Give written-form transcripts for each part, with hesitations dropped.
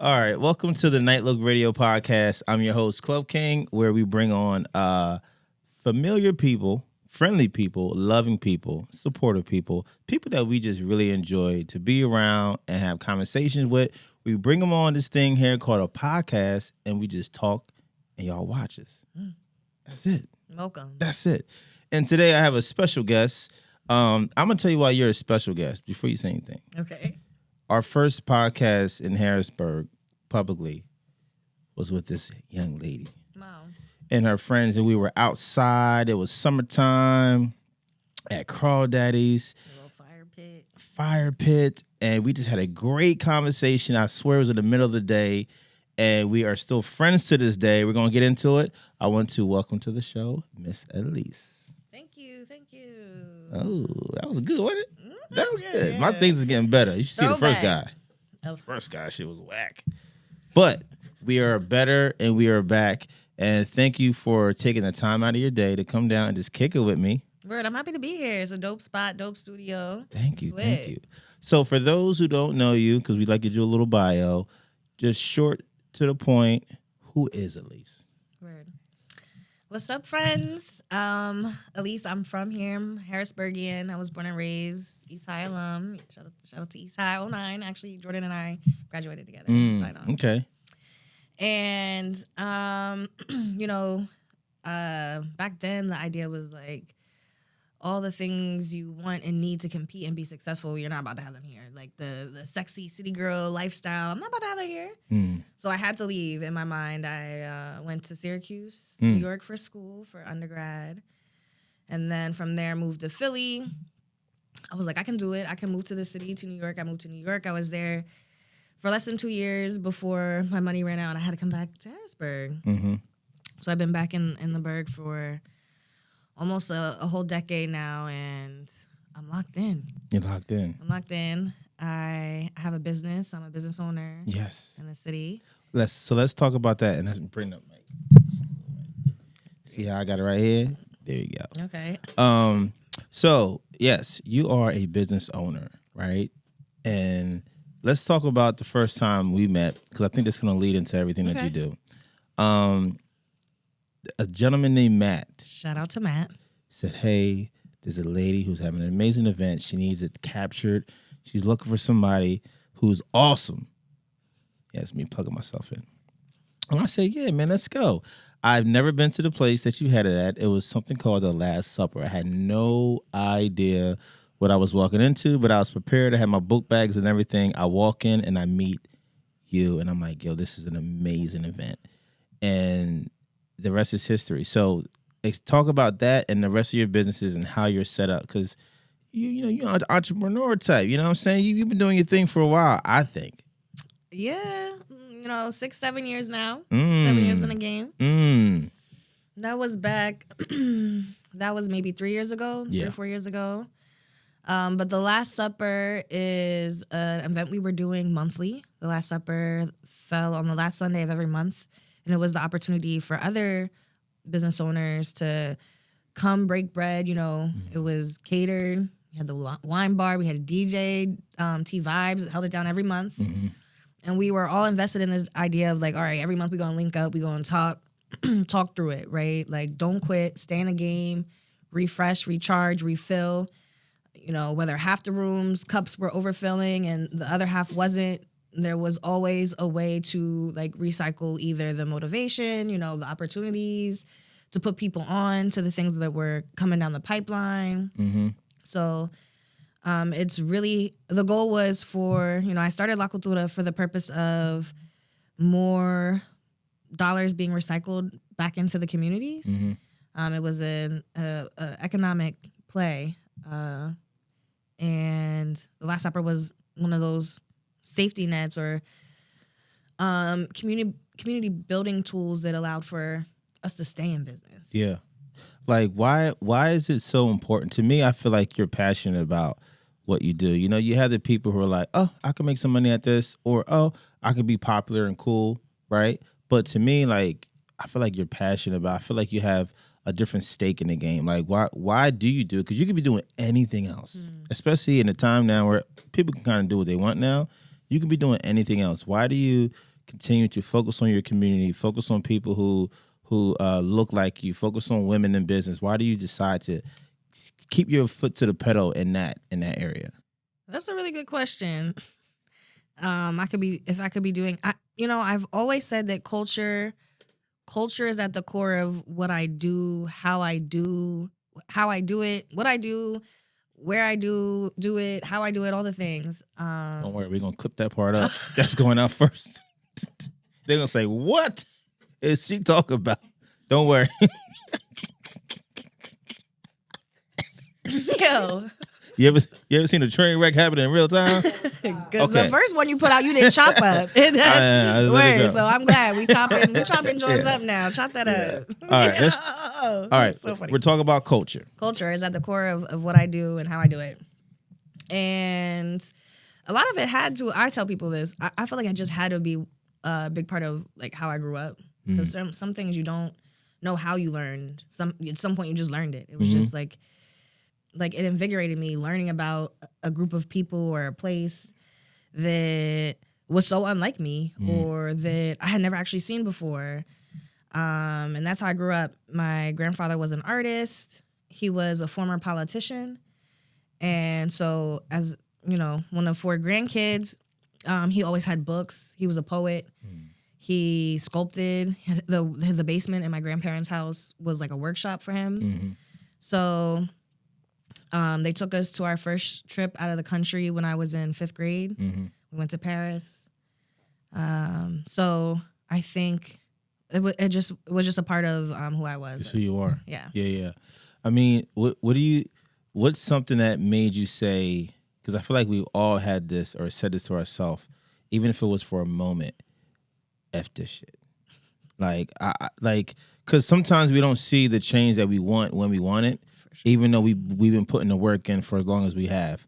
All right, welcome to the Night Look Radio Podcast. I'm your host, Club King, where we bring on familiar people, friendly people, loving people, supportive people, people that we just really enjoy to be around and have conversations with. We bring them on this thing here called a podcast, and we just talk, and y'all watch us. That's it. Welcome. That's it. And today I have a special guest. I'm going to tell you why you're a special guest before you say anything. Okay. Our first podcast in Harrisburg publicly was with this young lady. Wow. And her friends, and we were outside. It was summertime at Crawdaddy's. A little Fire pit. And we just had a great conversation. I swear it was in the middle of the day. And we are still friends to this day. We're going to get into it. I want to welcome to the show, Miss Elyse. Thank you. Oh, that was good, wasn't it? That was good. Yeah. My things is getting better. You should see the first guy. Oh. First guy, shit was whack. But we are better and we are back. And thank you for taking the time out of your day to come down and just kick it with me. Word, I'm happy to be here. It's a dope spot, dope studio. Thank you. So for those who don't know you, because we like to do a little bio, just short to the point, who is Elyse? Word. What's up, friends? Elyse, I'm from here. I'm Harrisburgian. I was born and raised East High alum. Shout out to East High 09. Actually, Jordan and I graduated together. Okay. And, back then the idea was like all the things you want and need to compete and be successful, you're not about to have them here. Like the sexy city girl lifestyle, I'm not about to have that here. So I had to leave in my mind. I went to Syracuse, New York for school, for undergrad. And then from there moved to Philly. I was like, I can do it. I can move to the city, to New York. I moved to New York. I was there for less than 2 years before my money ran out. I had to come back to Harrisburg. Mm-hmm. So I've been back in the Burg for almost a whole decade now, and I'm locked in. You're locked in. I'm locked in. I have a business. I'm a business owner. Yes. In the city. Let's talk about that, and let's bring up Mike. See how I got it right here? There you go. Okay. So yes, you are a business owner, right? And let's talk about the first time we met, because I think that's going to lead into everything that you do. A gentleman named Matt. Shout out to Matt. Said, hey, there's a lady who's having an amazing event. She needs it captured. She's looking for somebody who's awesome. Yes, me plugging myself in. And I said, yeah, man, let's go. I've never been to the place that you had it at. It was something called the Last Supper. I had no idea what I was walking into, but I was prepared. I had my book bags and everything. I walk in and I meet you, and I'm like, yo, this is an amazing event. And the rest is history. So talk about that and the rest of your businesses and how you're set up, because you're an entrepreneur type. You know what I'm saying? You've been doing your thing for a while, I think. Yeah, 6-7 years now. 7 years in the game. That was back. That was maybe 3 years ago, 3 or 4 years ago. But the Last Supper is an event we were doing monthly. The Last Supper fell on the last Sunday of every month. And it was the opportunity for other business owners to come break bread. It was catered. We had the wine bar. We had a DJ, T Vibes, held it down every month. Mm-hmm. And we were all invested in this idea of like, all right, every month we're going to link up. We're going to talk through it, right? Like, don't quit, stay in the game, refresh, recharge, refill. Whether half the rooms, cups were overfilling and the other half wasn't, there was always a way to like recycle either the motivation, the opportunities to put people on to the things that were coming down the pipeline. Mm-hmm. So it's really, the goal was for, I started La Cultura for the purpose of more dollars being recycled back into the communities. Mm-hmm. It was an economic play. And the Last Supper was one of those safety nets or community building tools that allowed for us to stay in business. Yeah. Like, why is it so important? To me, I feel like you're passionate about what you do. You have the people who are like, oh, I can make some money at this, or, oh, I can be popular and cool, right? But to me, like, I feel like you're passionate about, I feel like you have a different stake in the game. Like, why do you do it? Because you could be doing anything else, especially in a time now where people can kind of do what they want now. You can be doing anything else. Why do you continue to focus on your community, focus on people who look like you, focus on women in business? Why do you decide to keep your foot to the pedal in that area? That's a really good question. I could be doing. I've always said that culture is at the core of what I do, how I do it, what I do, where I do it, how I do it, all the things. Don't worry, we're gonna clip that part up. That's going out first. They're gonna say, "What is she talking about?" Don't worry. Yo. You ever seen a train wreck happen in real time? Because the first one you put out, you didn't chop up. That's word. So I'm glad we chopping joints up now. Chop that up. All right. So we're talking about culture. Culture is at the core of what I do and how I do it. And a lot of it had to. I tell people this. I feel like it just had to be a big part of like how I grew up. Because some things you don't know how you learned. At some point you just learned it. It was just like it invigorated me learning about a group of people or a place that was so unlike me or that I had never actually seen before. And that's how I grew up. My grandfather was an artist. He was a former politician. And so as, one of 4 grandkids, he always had books. He was a poet. He sculpted. The basement in my grandparents' house was like a workshop for him. So they took us to our first trip out of the country when I was in 5th grade. We went to Paris. So I think it was just a part of who I was. It's who you are. Yeah. I mean, what's something that made you say, because I feel like we all had this or said this to ourselves, even if it was for a moment, F this shit. Because sometimes we don't see the change that we want when we want it. Even though we've been putting the work in for as long as we have.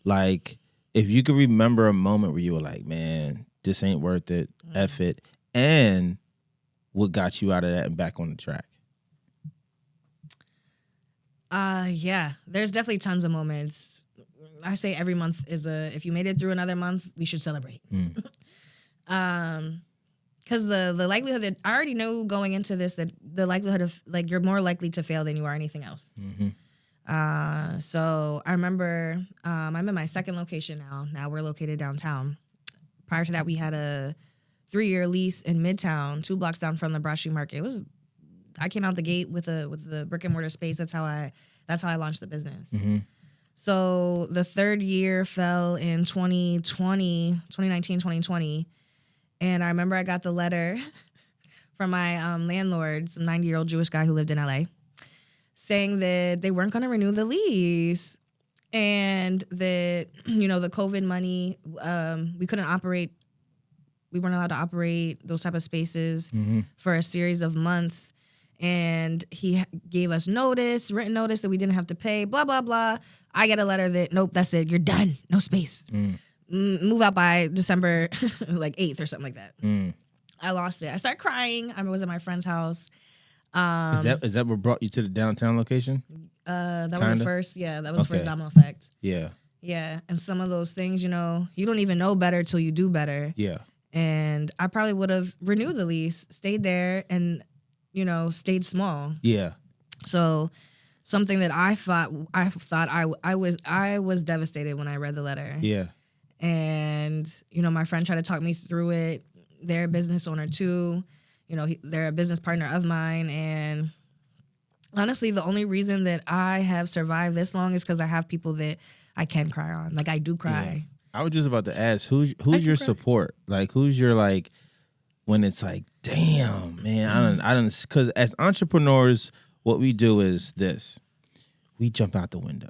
Like, if you could remember a moment where you were like, man, this ain't worth it, F it, and what got you out of that and back on the track? Yeah, there's definitely tons of moments. I say every month if you made it through another month, we should celebrate. Because the likelihood that I already know going into this that the likelihood of like you're more likely to fail than you are anything else. So I remember I'm in my second location now. Now we're located downtown. Prior to that, we had a 3-year lease in Midtown, 2 blocks down from the Broad Street Market. I came out the gate with the brick and mortar space. That's how I launched the business. So the 3rd year fell in 2019, 2020. And I remember I got the letter from my landlord, some 90-year-old Jewish guy who lived in LA, saying that they weren't going to renew the lease and that, the COVID money, we couldn't operate. We weren't allowed to operate those type of spaces for a series of months. And he gave us written notice that we didn't have to pay, blah, blah, blah. I get a letter that, nope, that's it. You're done. No space. Move out by December 8th or something like that. I lost it. I started crying. I was at my friend's house. Is that what brought you to the downtown location? That was the first. Yeah, that was the first domino effect. Yeah. And some of those things, you don't even know better till you do better. Yeah. And I probably would have renewed the lease, stayed there, and stayed small. Yeah. So something that I was devastated when I read the letter. Yeah. And, my friend tried to talk me through it. They're a business owner too. They're a business partner of mine. And honestly, the only reason that I have survived this long is because I have people that I can cry on. Like, I do cry. Yeah. I was just about to ask, who's your support? Like, who's your, like, when it's like, damn, man, I don't, because as entrepreneurs, what we do is this. We jump out the window.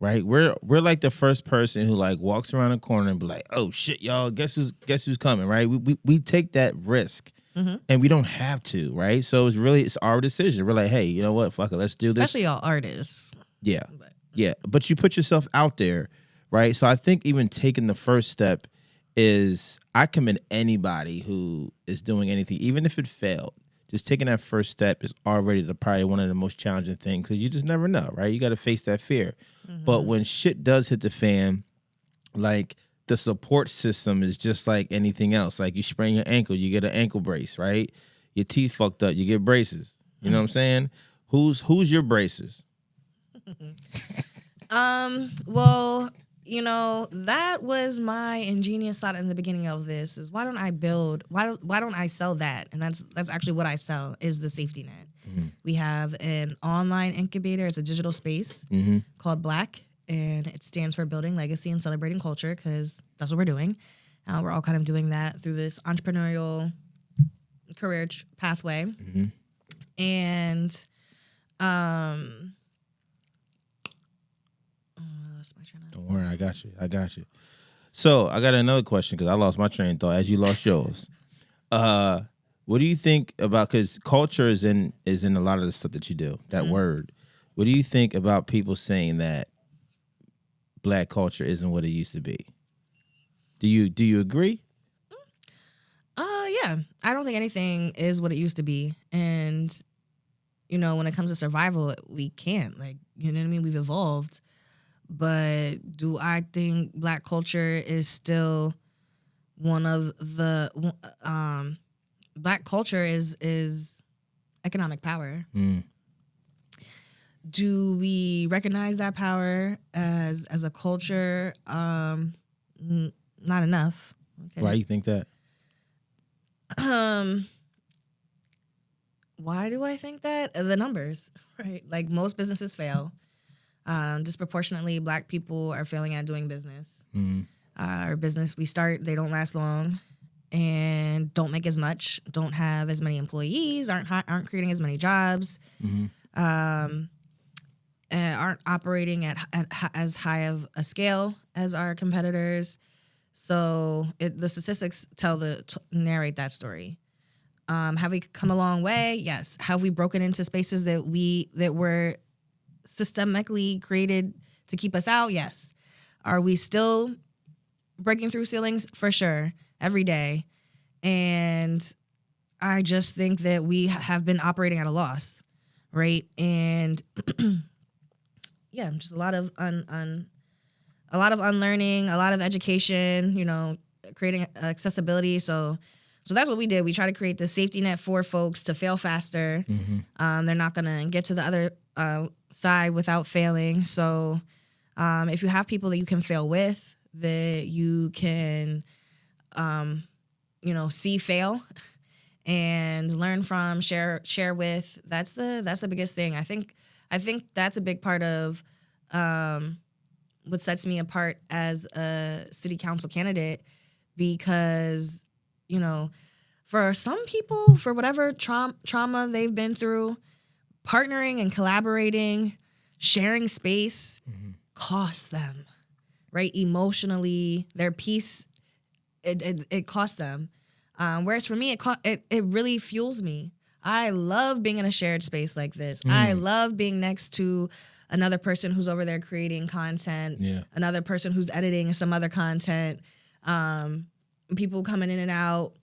Right, we're like the first person who like walks around the corner and be like, "Oh shit, y'all, guess who's coming?" Right? We take that risk, and we don't have to, right? So it's our decision. We're like, "Hey, you know what? Fuck it, let's do this." Especially y'all artists. Yeah, but you put yourself out there, right? So I think even taking the first step is I commend anybody who is doing anything, even if it failed. Just taking that first step is already probably one of the most challenging things because you just never know, right? You got to face that fear. But when shit does hit the fan, like the support system is just like anything else. Like you sprain your ankle, you get an ankle brace, right? Your teeth fucked up, you get braces. You know what I'm saying? Who's your braces? Well, that was my ingenious thought in the beginning of this is why don't I sell that? And that's actually what I sell is the safety net. Mm-hmm. We have an online incubator. It's a digital space called Black, and it stands for Building Legacy and Celebrating Culture because that's what we're doing. We're all kind of doing that through this entrepreneurial career pathway. Mm-hmm. And don't worry, I got you. So I got another question because I lost my train of thought as you lost yours. What do you think about, because culture is in a lot of the stuff that you do, that word. What do you think about people saying that Black culture isn't what it used to be? Do you agree? Yeah. I don't think anything is what it used to be. And, when it comes to survival, we can't. Like, you know what I mean? We've evolved. But do I think Black culture is still one of the Black culture is economic power? Do we recognize that power as a culture? Not enough. Okay. Why do you think that? Why do I think that? The numbers, right? Like most businesses fail. Disproportionately, Black people are failing at doing business. Our business we start, they don't last long, and don't make as much, don't have as many employees, aren't creating as many jobs, and aren't operating at as high of a scale as our competitors. So the statistics narrate that story. Have we come a long way? Yes. Have we broken into spaces that were systemically created to keep us out? Yes. Are we still breaking through ceilings? For sure. Every day. And I just think that we have been operating at a loss, right? And yeah, just a lot of unlearning, a lot of education, creating accessibility. So that's what we did. We try to create the safety net for folks to fail faster. They're not going to get to the other side without failing. So if you have people that you can fail with, that you can, see fail and learn from, share with, that's the biggest thing. I think that's a big part of what sets me apart as a city council candidate, because, for some people, for whatever trauma they've been through, partnering and collaborating, sharing space costs them, right? Emotionally, their peace, it costs them. Whereas for me, it really fuels me. I love being in a shared space like this. I love being next to another person who's over there creating content, another person who's editing some other content, people coming in and out.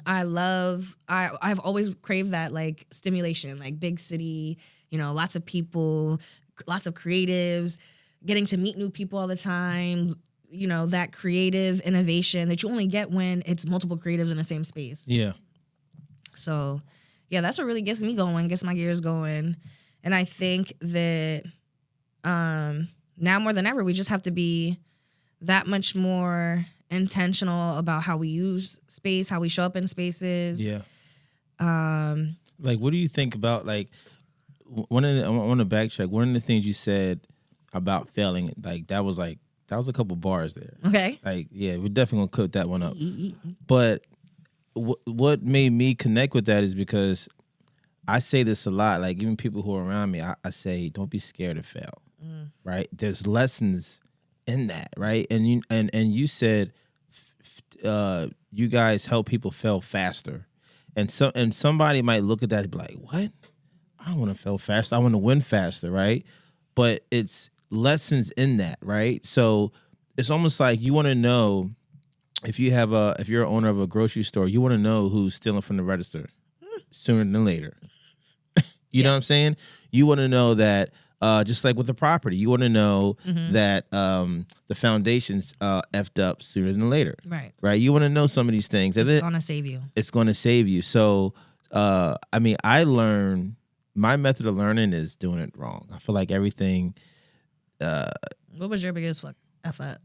I've always craved that, like, stimulation, like big city, lots of people, lots of creatives, getting to meet new people all the time, that creative innovation that you only get when it's multiple creatives in the same space. Yeah. So, yeah, that's what really gets me going, gets my gears going. And I think that now more than ever, we just have to be that much more intentional about how we use space, how we show up in spaces. Yeah. Like, what do you think about, like, I want to backtrack. One of the things you said about failing, like, that was a couple bars there. Okay. Like, yeah, we're definitely gonna clip that one up. But what made me connect with that is because I say this a lot. Like, even people who are around me, I say, don't be scared to fail. Right? There's lessons in that, right? And you said you guys help people fail faster, and somebody might look at that and be like, "What? I don't want to fail faster. I want to win faster," right? But it's lessons in that, right? So it's almost like you want to know if you're an owner of a grocery store, you want to know who's stealing from the register sooner than later. You know what I'm saying? You want to know that Just like with the property, you want to know that the foundation's effed up sooner than later. Right. You want to know some of these things. It's going to save you. It's going to save you. So, I mean, my method of learning is doing it wrong. I feel like everything. What was your biggest F up?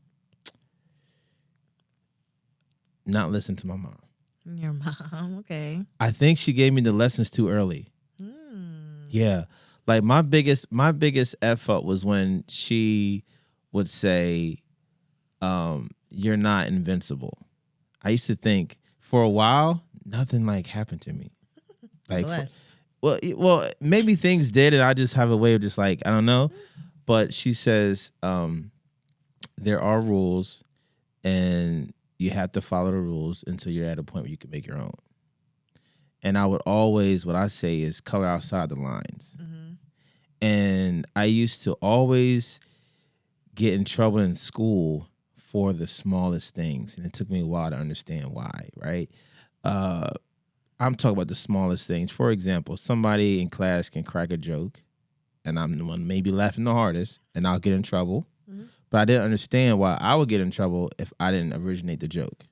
Not listen to my mom. Your mom, okay. I think she gave me the lessons too early. Yeah. Like my biggest F up was when she would say, you're not invincible. I used to think for a while, nothing like happened to me. Like, well, maybe things did, and I just have a way of just like, I don't know. But she says, there are rules, and you have to follow the rules until you're at a point where you can make your own. And I would always, what I say is color outside the lines. And I used to always get in trouble in school for the smallest things. And it took me a while to understand why, right? I'm talking about the smallest things. For example, somebody in class can crack a joke, and I'm the one maybe laughing the hardest, and I'll get in trouble. But I didn't understand why I would get in trouble if I didn't originate the joke.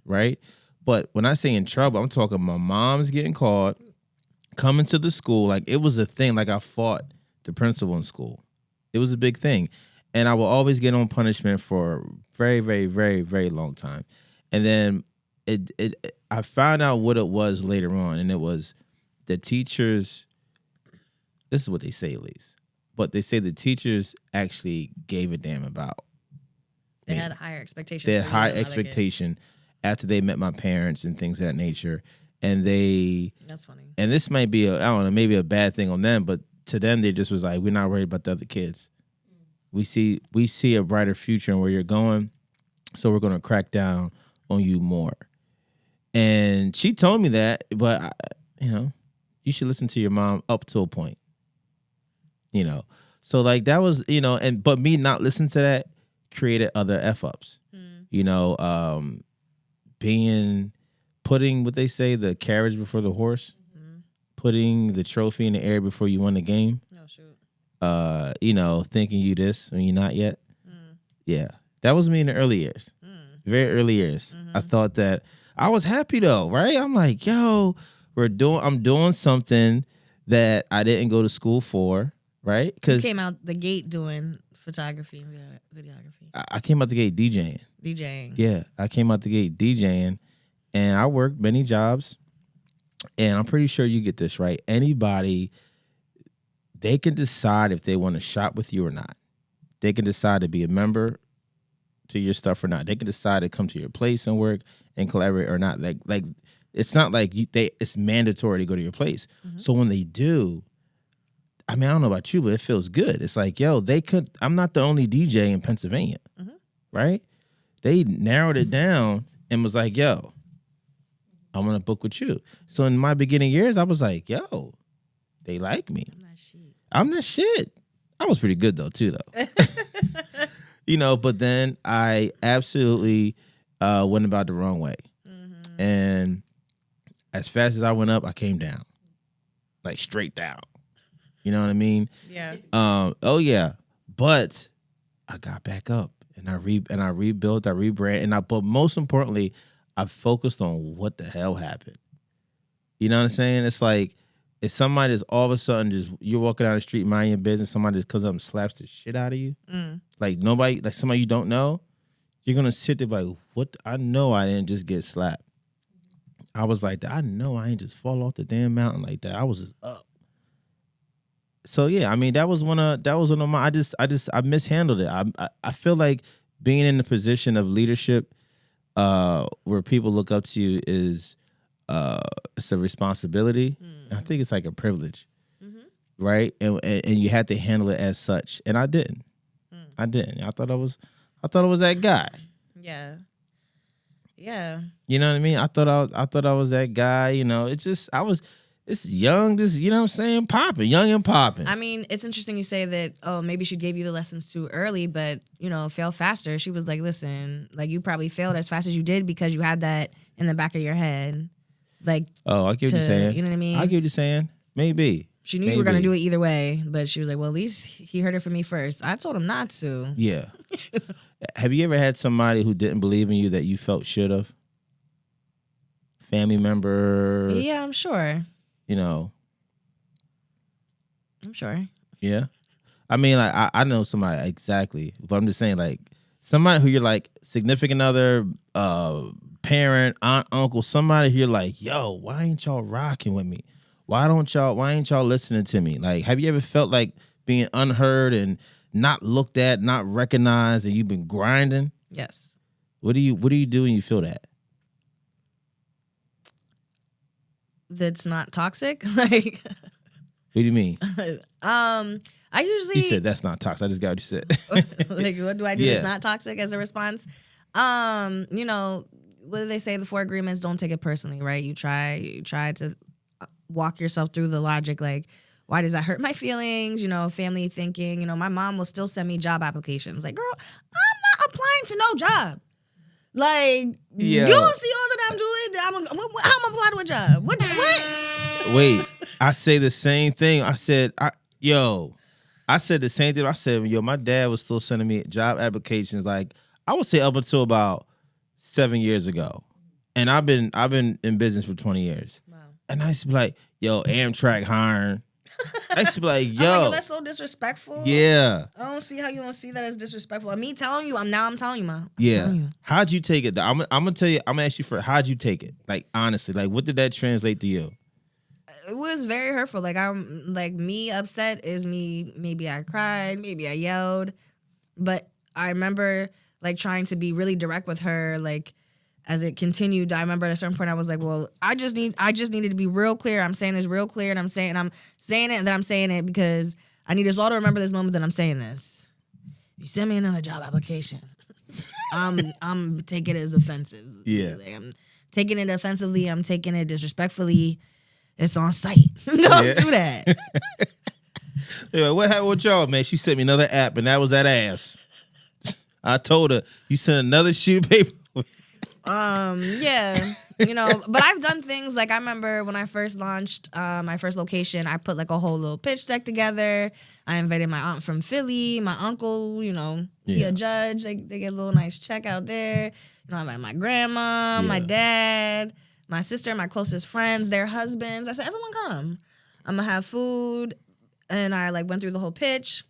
Right? But when I say in trouble, I'm talking my mom's getting caught, coming to the school. Like, it was a thing. Like, I fought the principal in school. It was a big thing. And I will always get on punishment for a very, very, very, very long time. And then I found out what it was later on, and it was the teachers. This is what they say, Elyse. But they say the teachers actually gave a damn about. They had a higher expectation. They had high expectation after they met my parents and things of that nature. And that's funny. And this might be I don't know, maybe a bad thing on them, but to them they just was like, we're not worried about the other kids. We see a brighter future and where you're going, so we're going to crack down on you more. And she told me that, but you should listen to your mom up to a point. So like that was, but me not listening to that created other F ups. Putting what they say, the carriage before the horse, putting the trophy in the air before you won the game. Oh shoot. Thinking you this when you're not yet. Yeah, that was me in the early years, very early years. I thought that I was happy though, right? I'm like, yo, I'm doing something that I didn't go to school for. Right? Because you came out the gate doing photography and videography. I came out the gate DJing. Yeah, I came out the gate DJing, and I worked many jobs. And I'm pretty sure you get this right. Anybody, they can decide if they want to shop with you or not. They can decide to be a member to your stuff or not. They can decide to come to your place and work and collaborate or not. Like it's not like it's mandatory to go to your place. So when they do. I mean, I don't know about you, but it feels good. It's like, yo, I'm not the only DJ in Pennsylvania, right? They narrowed it down and was like, yo, I'm going to book with you. So in my beginning years, I was like, yo, they like me. I'm not shit. I was pretty good, though, too, though. But then I absolutely went about the wrong way. And as fast as I went up, I came down, like straight down. You know what I mean? Yeah. Oh yeah. But I got back up and I rebuilt, I rebrand, but most importantly, I focused on what the hell happened. You know what I'm saying? It's like if somebody is all of a sudden just you're walking down the street minding your business, somebody just comes up and slaps the shit out of you. Like somebody you don't know, you're gonna sit there like, what? I know I didn't just get slapped. I was like that. I know I ain't just fall off the damn mountain like that. I was just up. So yeah, I mean that was one of my. I mishandled it. I feel like being in the position of leadership, where people look up to you is, it's a responsibility. I think it's like a privilege, right? And you had to handle it as such. And I didn't. I didn't. I thought I was that guy. Yeah. Yeah. You know what I mean? I thought I was that guy. It's young, just, you know what I'm saying? Young and popping. I mean, it's interesting you say that, oh, maybe she gave you the lessons too early, but, fail faster. She was like, listen, like, you probably failed as fast as you did because you had that in the back of your head. Like, oh, I get what you're saying. You know what I mean? I get what you're saying. Maybe. She knew you were going to do it either way, but she was like, well, at least he heard it from me first. I told him not to. Yeah. Have you ever had somebody who didn't believe in you that you felt should have? Family member? Yeah, I'm sure. You know. I'm sure. Yeah. I mean, like, I know somebody exactly, but I'm just saying, like, somebody who you're like significant other, parent, aunt, uncle, somebody who you're like, yo, why ain't y'all rocking with me? Why ain't y'all listening to me? Like, have you ever felt like being unheard and not looked at, not recognized, and you've been grinding? Yes. What do you do when you feel that? That's not toxic? Like, what do you mean? I usually... You said that's not toxic. I just got what you said. Like, what do I do that's not toxic as a response? You know, what do they say? The 4 agreements, don't take it personally, right? You try to walk yourself through the logic, like, why does that hurt my feelings? You know, family thinking. You know, my mom will still send me job applications. Like, girl, I'm not applying to no job. Like, you don't see all that I'm doing? How I'm applying to a job? What? Wait, I say the same thing. I said the same thing. I said, yo, my dad was still sending me job applications. Like, I would say up until about 7 years ago. And I've been in business for 20 years. Wow. And I used to be like, yo, Amtrak hiring. I used to be like, yo. That's so disrespectful. Yeah. I don't see how you don't see that as disrespectful. Me telling you, I'm telling you, Ma. Yeah. How'd you take it? I'm gonna tell you, I'm gonna ask you how'd you take it? Like, honestly, like, what did that translate to you? It was very hurtful. Like, I'm like, me upset is me. Maybe I cried, maybe I yelled. But I remember like trying to be really direct with her, like, as it continued. I remember at a certain point I was like, well, I just needed to be real clear. I'm saying this real clear, and I'm saying it, and then I'm saying it because I need us all to remember this moment that I'm saying this. You send me another job application, I'm taking it as offensive. Yeah. Like, I'm taking it offensively. I'm taking it disrespectfully. It's on site. Don't do that. Yeah, what happened with y'all, man? She sent me another app, and that was that ass. I told her, you sent another sheet of paper. Yeah, you know, but I've done things like I remember when I first launched my first location, I put like a whole little pitch deck together. I invited my aunt from Philly, my uncle, you know, he a judge. They get a little nice check out there. You know, I invited my grandma, my dad, my sister, my closest friends, their husbands. I said, everyone come. I'm gonna have food. And I like went through the whole pitch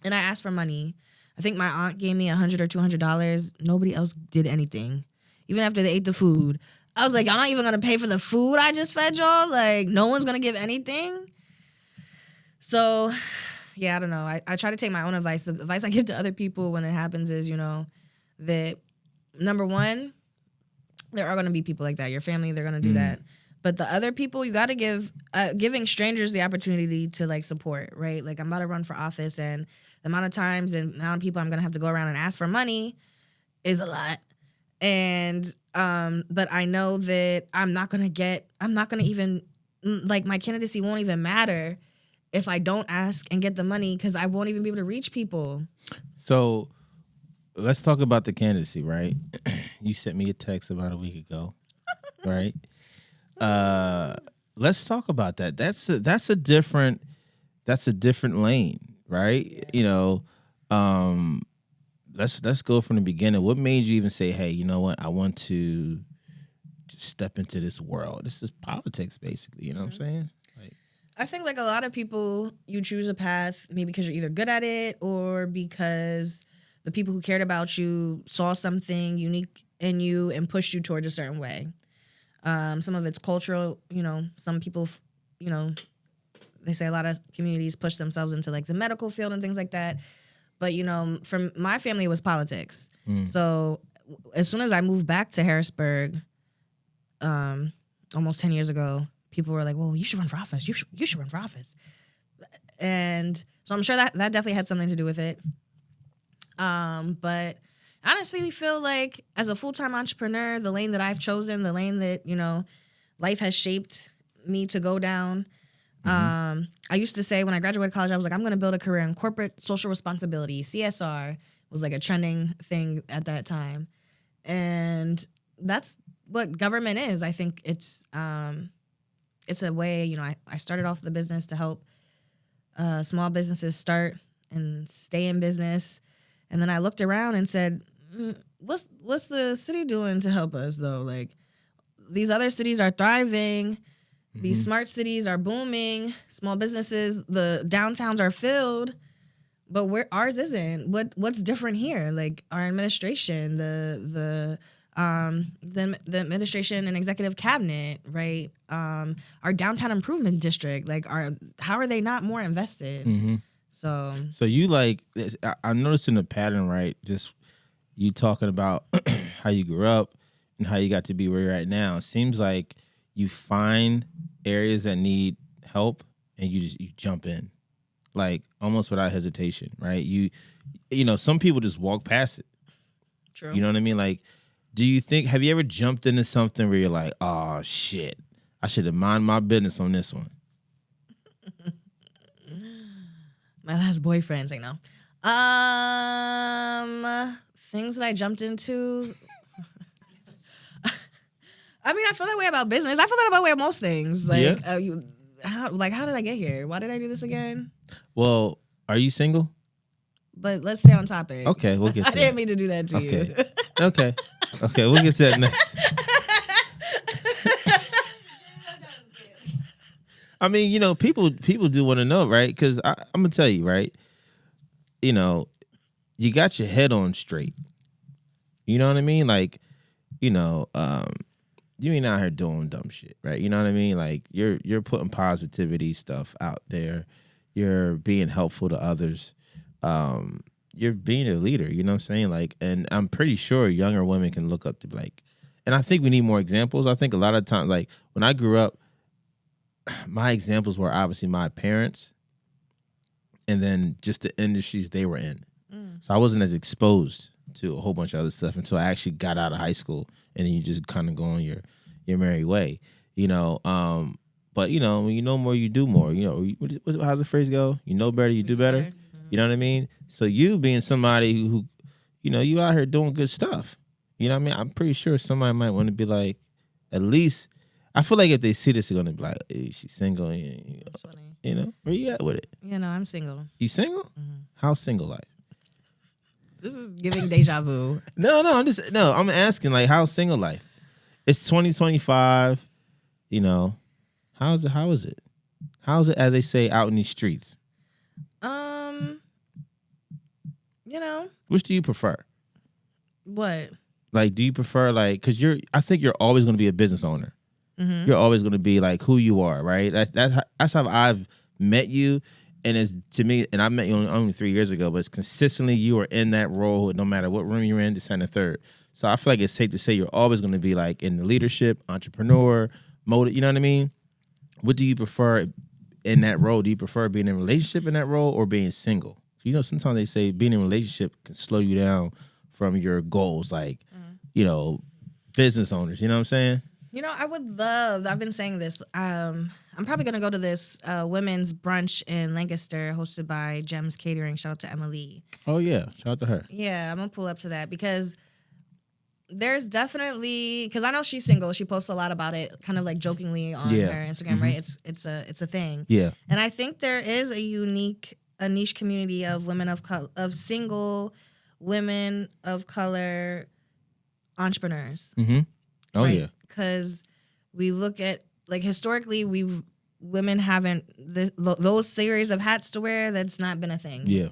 and I asked for money. I think my aunt gave me $100 or $200. Nobody else did anything. Even after they ate the food. I was like, y'all not even going to pay for the food I just fed y'all? Like, no one's going to give anything? So, yeah, I don't know. I try to take my own advice. The advice I give to other people when it happens is, you know, that, number one, there are going to be people like that. Your family, they're going to do that. But the other people, you got to giving strangers the opportunity to, like, support, right? Like, I'm about to run for office, and the amount of times and the amount of people I'm going to have to go around and ask for money is a lot. And, but I know that I'm not going to even, like, my candidacy won't even matter if I don't ask and get the money because I won't even be able to reach people. So let's talk about the candidacy, right? You sent me a text about a week ago, right? Let's talk about that. That's a different lane, right? Yeah. You know, let's go from the beginning. What made you even say, hey, you know what? I want to just step into this world. This is politics, basically. You know what I'm saying? Like, I think like a lot of people, you choose a path maybe because you're either good at it or because the people who cared about you saw something unique in you and pushed you towards a certain way. Some of it's cultural, you know, some people, you know, they say a lot of communities push themselves into like the medical field and things like that. But, you know, from my family, it was politics. So as soon as I moved back to Harrisburg, almost 10 years ago, people were like, well, you should run for office. You should run for office. And so I'm sure that definitely had something to do with it. But I honestly feel like as a full-time entrepreneur, the lane that I've chosen, the lane that, you know, life has shaped me to go down. I used to say when I graduated college, I was like, I'm going to build a career in corporate social responsibility. CSR was like a trending thing at that time. And that's what government is. I think it's it's a way, you know, I started off the business to help small businesses start and stay in business. And then I looked around and said, what's the city doing to help us though? Like, these other cities are thriving. These smart cities are booming. Small businesses, the downtowns are filled, but ours isn't. What's different here? Like, our administration, the administration and executive cabinet, right? Our downtown improvement district, like, how are they not more invested? So you like, I'm noticing a pattern, right? Just you talking about how you grew up and how you got to be where you're at now. It seems like you find areas that need help and you jump in, like almost without hesitation, right? You know, some people just walk past it. True. You know what I mean? Like, have you ever jumped into something where you're like, oh shit, I should have minded my business on this one? My last boyfriend, I know. Things that I jumped into. I mean, I feel that way about business. I feel that way about most things. Like, how did I get here? Why did I do this again? Well, are you single? But let's stay on topic. Okay, we'll get to I didn't mean to do that to you. Okay, we'll get to that next. I mean, you know, people do want to know, right? Because I'm gonna tell you, right? You know, you got your head on straight. You know what I mean? Like, you know, you ain't out here doing dumb shit, right? You know what I mean? Like, you're putting positivity stuff out there. You're being helpful to others. You're being a leader. You know what I'm saying? Like, and I'm pretty sure younger women can look up to, like, and I think we need more examples. I think a lot of times, like, when I grew up, my examples were obviously my parents and then just the industries they were in. So I wasn't as exposed to a whole bunch of other stuff until I actually got out of high school, and then you just kind of go on your merry way, you know. But, you know, when you know more, you do more. You know, how's the phrase go? You know better, you do better. You know what I mean? So you being somebody who, you know, you out here doing good stuff. You know what I mean? I'm pretty sure somebody might want to be like, at least, I feel like if they see this, they're going to be like, hey, she's single. You know, where you at with it? You know, I'm single. You single? Mm-hmm. How's single life? This is giving deja vu. I'm asking, like, how's single life? It's 2025, you know. How is it? How is it, as they say, out in these streets? You know. Which do you prefer? What? Like, do you prefer, like, because I think you're always going to be a business owner. Mm-hmm. You're always going to be like who you are, right? That's how I've met you, and it's to me. And I met you only 3 years ago, but it's consistently you are in that role, no matter what room you're in, this and the third. So I feel like it's safe to say you're always going to be like in the leadership, entrepreneur mode. You know what I mean? What do you prefer in that role? Do you prefer being in a relationship in that role or being single? You know, sometimes they say being in a relationship can slow you down from your goals, like, you know, business owners. You know what I'm saying? You know, I would love, I've been saying this, I'm probably going to go to this women's brunch in Lancaster hosted by Gems Catering. Shout out to Emily. Oh, yeah. Shout out to her. Yeah, I'm going to pull up to that because there's definitely, because I know she's single. She posts a lot about it, kind of like jokingly on her Instagram, right? It's a thing. Yeah. And I think there is a niche community of women of single women of color entrepreneurs. Mm-hmm. Oh, right? Yeah. Because we look at, like, historically, women haven't, those series of hats to wear, that's not been a thing. Yeah.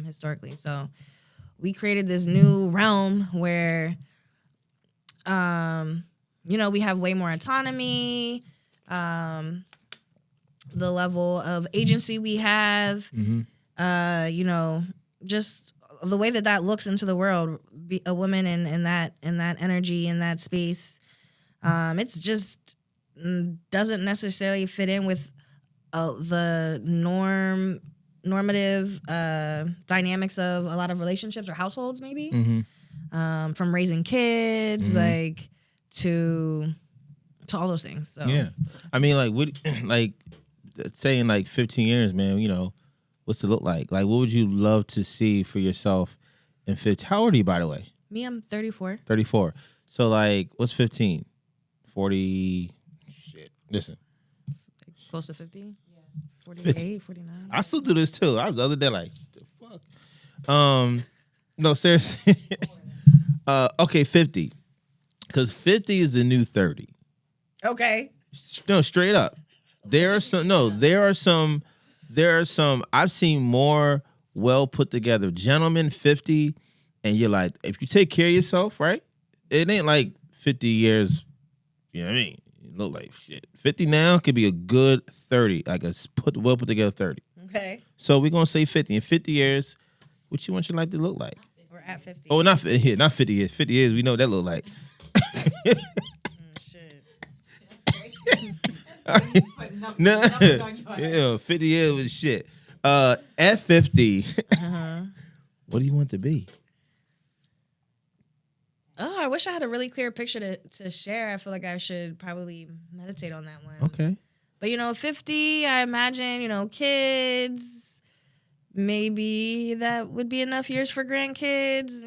Historically. So we created this new realm where, you know, we have way more autonomy, the level of agency we have, you know, just the way that looks into the world, a woman in that energy, in that space. It's just doesn't necessarily fit in with the normative dynamics of a lot of relationships or households, maybe. Mm-hmm. From raising kids, like to all those things. So yeah, I mean, like, what, like, saying like 15 years, man. You know, what's it look like? Like, what would you love to see for yourself in 15? How old are you, by the way? Me, I'm 34. 34. So, like, what's 15? 40. Shit. Listen, Close to 50? Yeah. 48, 49. I still do this too. I was the other day like, the fuck? No, seriously. Okay, 50. Because 50 is the new 30. Okay. No, straight up. There are some, I've seen more well put together gentlemen 50, and you're like, if you take care of yourself, right? It ain't like 50 years, you know what I mean? You look like shit. 50 now could be a good 30, like a well put together 30. Okay. So we're going to say 50. In 50 years, what you want your life to look like? We're at 50. Oh, not 50 years. 50 years, we know what that look like. Shit. No, yeah, 50 years was shit. At 50, what do you want to be? Oh, I wish I had a really clear picture to share. I feel like I should probably meditate on that one. Okay. But, 50, I imagine, kids, maybe that would be enough years for grandkids.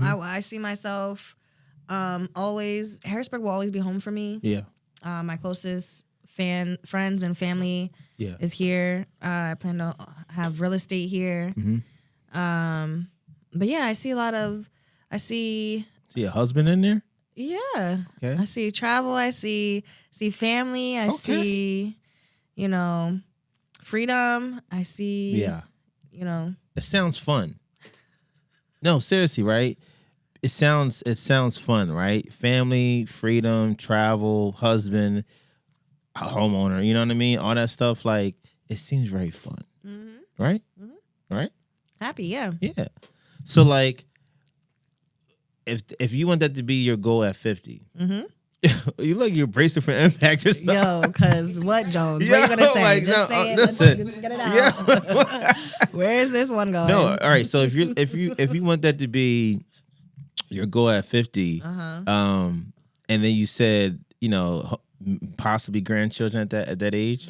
I see myself always, Harrisburg will always be home for me. Yeah. My closest friends and family is here. I plan to have real estate here. Mm-hmm. But yeah, I see a husband in there? Yeah. Okay. I see travel. I see family. I see, freedom. I see. Yeah. It sounds fun. No, seriously, right? It sounds fun, right? Family, freedom, travel, husband, a homeowner. You know what I mean? All that stuff. Like, it seems very fun, right? Mm-hmm. Right? Happy, yeah. Yeah. So, like, if you want that to be your goal at 50, you look, you're bracing for impact or something. Yo, because what, Jones? What are you gonna say? Like, just say it. Let's get it out. Yeah. Where is this one going? No, all right. So if you want that to be your goal at 50, and then you said, possibly grandchildren at that age,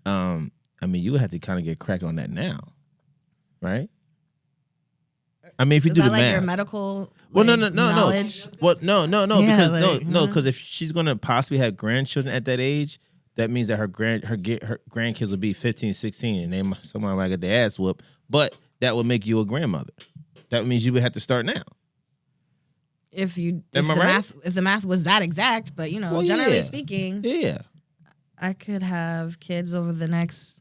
I mean, you would have to kind of get cracking on that now, right? I mean, if you do the math, your medical. Well, no. Knowledge? Well, no, Yeah, because because if she's gonna possibly have grandchildren at that age, that means that her grandkids will be 15, 16, and someone might get their ass whooped. But that would make you a grandmother. That means you would have to start now. If the math was that exact, but generally speaking, yeah, I could have kids over the next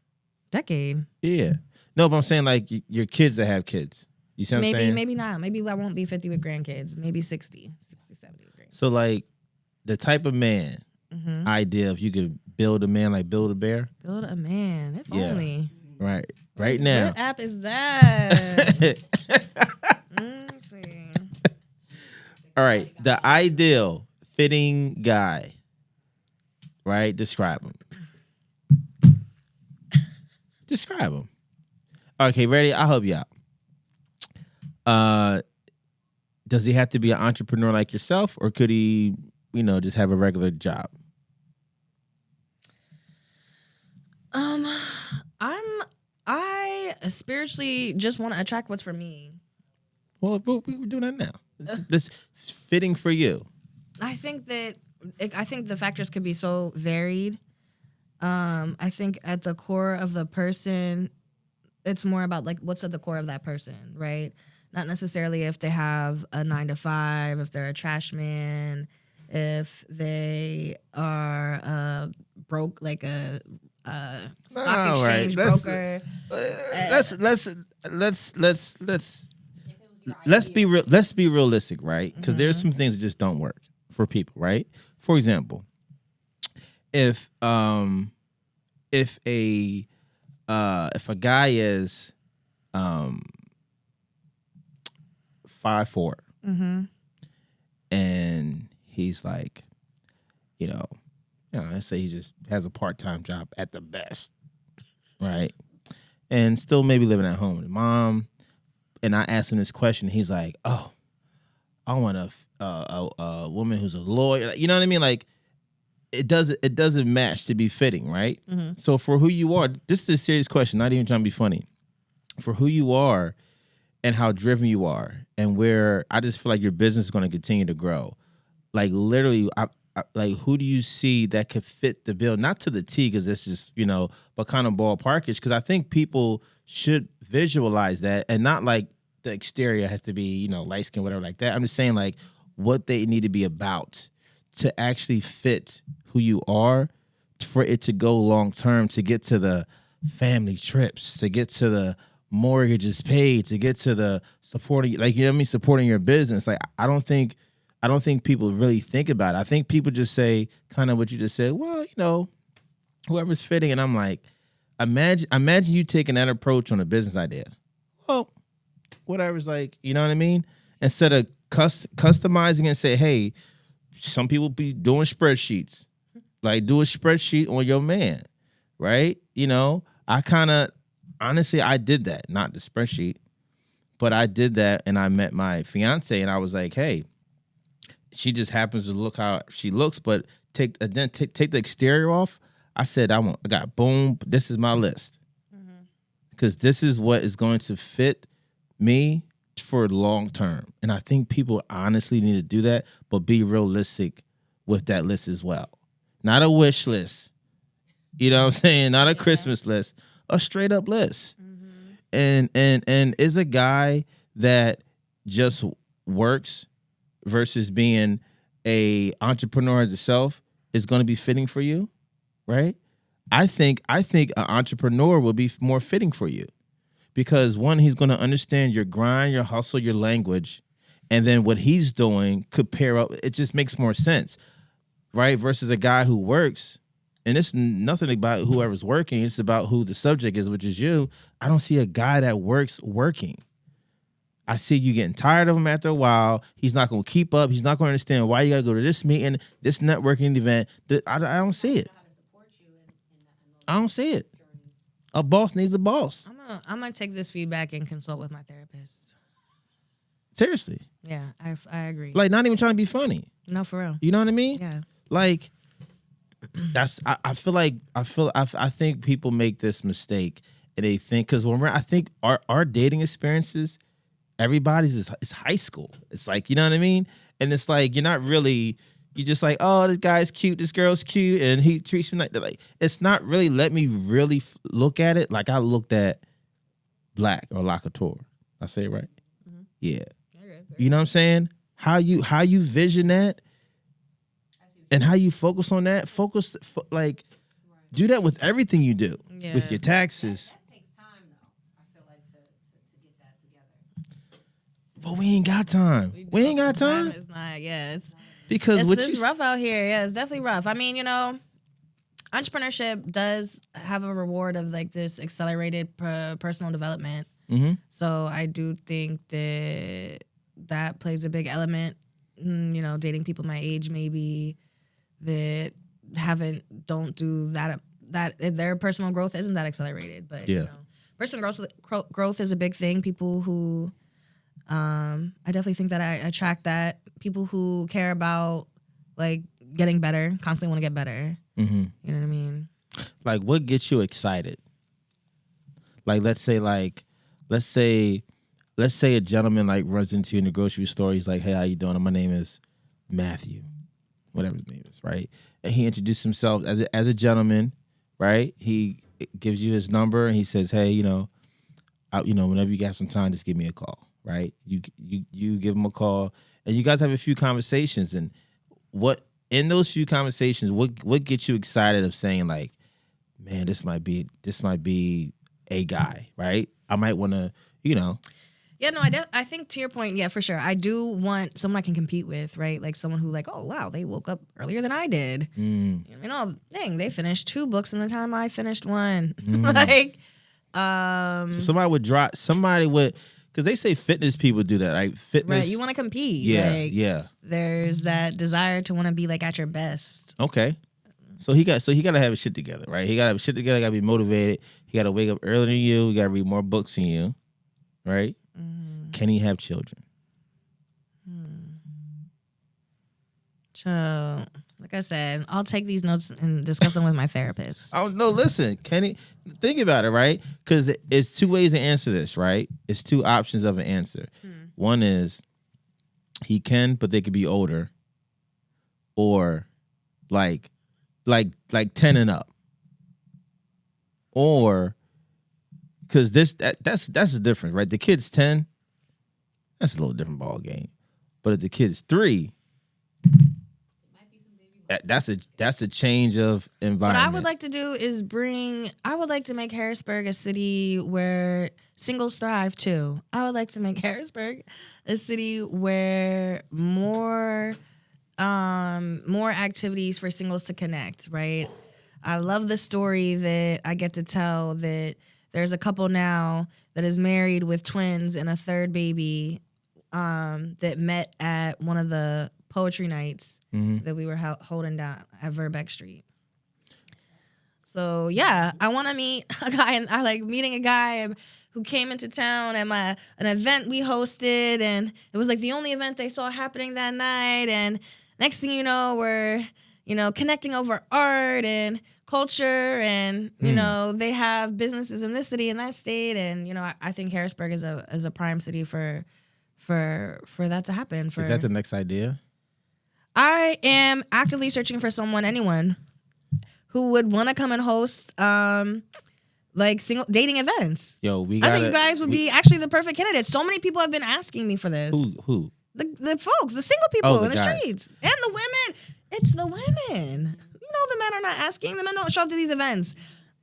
decade. Yeah, no, but I'm saying like your kids that have kids. You see what I'm saying? Maybe not. Maybe I won't be 50 with grandkids. Maybe 60, 70 with grandkids. So like the type of man idea, if you could build a man like Build a Bear. Build a man. If only. Right. Right now. What app is that? Let's see. All right. The ideal fitting guy. Right? Describe him. Describe him. Okay, ready? I'll help you out. Does he have to be an entrepreneur like yourself, or could he, just have a regular job? I spiritually just want to attract what's for me. Well, we're doing that now. This fitting for you. I think the factors could be so varied. I think at the core of the person, it's more about like what's at the core of that person, right? Not necessarily if they have a 9-to-5, if they're a trash man, if they are broke, like a stock exchange broker. Let's be real. Let's be realistic, right? Because there's some things that just don't work for people, right? For example, if a guy is 5'4", and he's like, let's say he just has a part-time job at the best, right? And still maybe living at home with mom. And I asked him this question. He's like, "Oh, I want a woman who's a lawyer." You know what I mean? Like, it doesn't match to be fitting, right? So for who you are, this is a serious question. Not even trying to be funny. For who you are, and how driven you are, and where I just feel like your business is going to continue to grow. Like literally, like who do you see that could fit the bill? Not to the T, because this is, but kind of ballparkish. Because I think people should visualize that, and not like the exterior has to be, light skin, whatever like that. I'm just saying like what they need to be about to actually fit who you are, for it to go long term, to get to the family trips, to get to the mortgages paid, to get to the supporting, like, supporting your business. Like, I don't think people really think about it. I think people just say kind of what you just said. Well, whoever's fitting, and I'm like, imagine you taking that approach on a business idea. Well, whatever's like, you know what I mean? Instead of customizing and say, hey, some people be doing spreadsheets. Like, do a spreadsheet on your man, right? I kind of, honestly, I did that, not the spreadsheet, but I did that, and I met my fiance, and I was like, hey, she just happens to look how she looks, but take the exterior off. I said, I got boom. This is my list, because this is what is going to fit me for long term. And I think people honestly need to do that, but be realistic with that list as well. Not a wish list, you know what I'm saying? Not a Christmas list, a straight up list. And is a guy that just works versus being a entrepreneur as itself is going to be fitting for you, right? I think an entrepreneur will be more fitting for you, because one, he's going to understand your grind, your hustle, your language, and then what he's doing could pair up. It just makes more sense, right? Versus a guy who works, and it's nothing about whoever's working. It's about who the subject is, which is you. I don't see a guy that works working. I see you getting tired of him after a while. He's not going to keep up. He's not going to understand why you got to go to this meeting, this networking event. I don't see it. I don't see it. A boss needs a boss. I'm gonna take this feedback and consult with my therapist. Seriously. Yeah, I agree. Like, not even trying to be funny. No, for real. You know what I mean? Yeah. Like, I think people make this mistake, and they think, because I think our dating experiences, everybody's is high school. It's like, you know what I mean? And it's like, you're not really, you're just like, oh, this guy's cute, this girl's cute, and he treats me like that. Like, it's not really, let me really look at it like I looked at Black or La Couture. I say it right? Mm-hmm. Yeah. Okay. You know what I'm saying? How you vision that, and how you focus on that. Do that with everything you do. Yeah. With your taxes. That takes time, though. I feel like to get that together. But we ain't got time. We ain't got time. It's not. Yeah, it's because it's rough out here. Yeah, it's definitely rough. I mean, entrepreneurship does have a reward of like this accelerated personal development. Mm-hmm. So I do think that plays a big element. Dating people my age maybe that don't do that their personal growth isn't that accelerated. But personal growth is a big thing. People who I definitely think that I attract that. People who care about like getting better, constantly want to get better. Mm-hmm. You know what I mean? Like, what gets you excited? Like, let's say a gentleman like runs into you in the grocery store. He's like, "Hey, how you doing? My name is Matthew," whatever his name is, right? And he introduced himself as a gentleman, right? He gives you his number and he says, "Hey, whenever you got some time, just give me a call," right? You give him a call, and you guys have a few conversations. And what in those few conversations, what gets you excited of saying like, "Man, this might be a guy," right? I might want to, Yeah, no, I think to your point, yeah, for sure. I do want someone I can compete with, right? Like someone who like, oh, wow, they woke up earlier than I did. Dang, they finished 2 books in the time I finished 1. So somebody would, because they say fitness people do that, like fitness. Right, you want to compete. Yeah, yeah. There's that desire to want to be like at your best. Okay. So he got to have his shit together, right? He got to have his shit together, got to be motivated. He got to wake up earlier than you. He got to read more books than you, right? Mm-hmm. Can he have children? So, like I said, I'll take these notes and discuss them with my therapist. Oh, no, listen. Can he? Think about it, right? Because it's 2 ways to answer this, right? It's 2 options of an answer. One is he can, but they could be older. Or like 10 and up, or because that's the difference, right? The kid's 10, that's a little different ball game, but if the kid's 3, that's a change of environment. What I would like to do is I would like to make Harrisburg a city where singles thrive too. I would like to make Harrisburg a city where more activities for singles to connect, right? I love the story that I get to tell that there's a couple now that is married with twins and a third baby that met at one of the poetry nights that we were holding down at Verbeck Street. So yeah, I want to meet a guy, and I like meeting a guy who came into town at an event we hosted, and it was like the only event they saw happening that night. And next thing you know, we're connecting over art and culture, and they have businesses in this city and that state, and I think Harrisburg is a prime city for that to happen. Is that the next idea? I am actively searching for anyone who would want to come and host single dating events. Yo, I think you guys would be actually the perfect candidates. So many people have been asking me for this. Who? The folks, the single people in the guys. streets, and the women. It's the women. The men are not asking. The men don't show up to these events.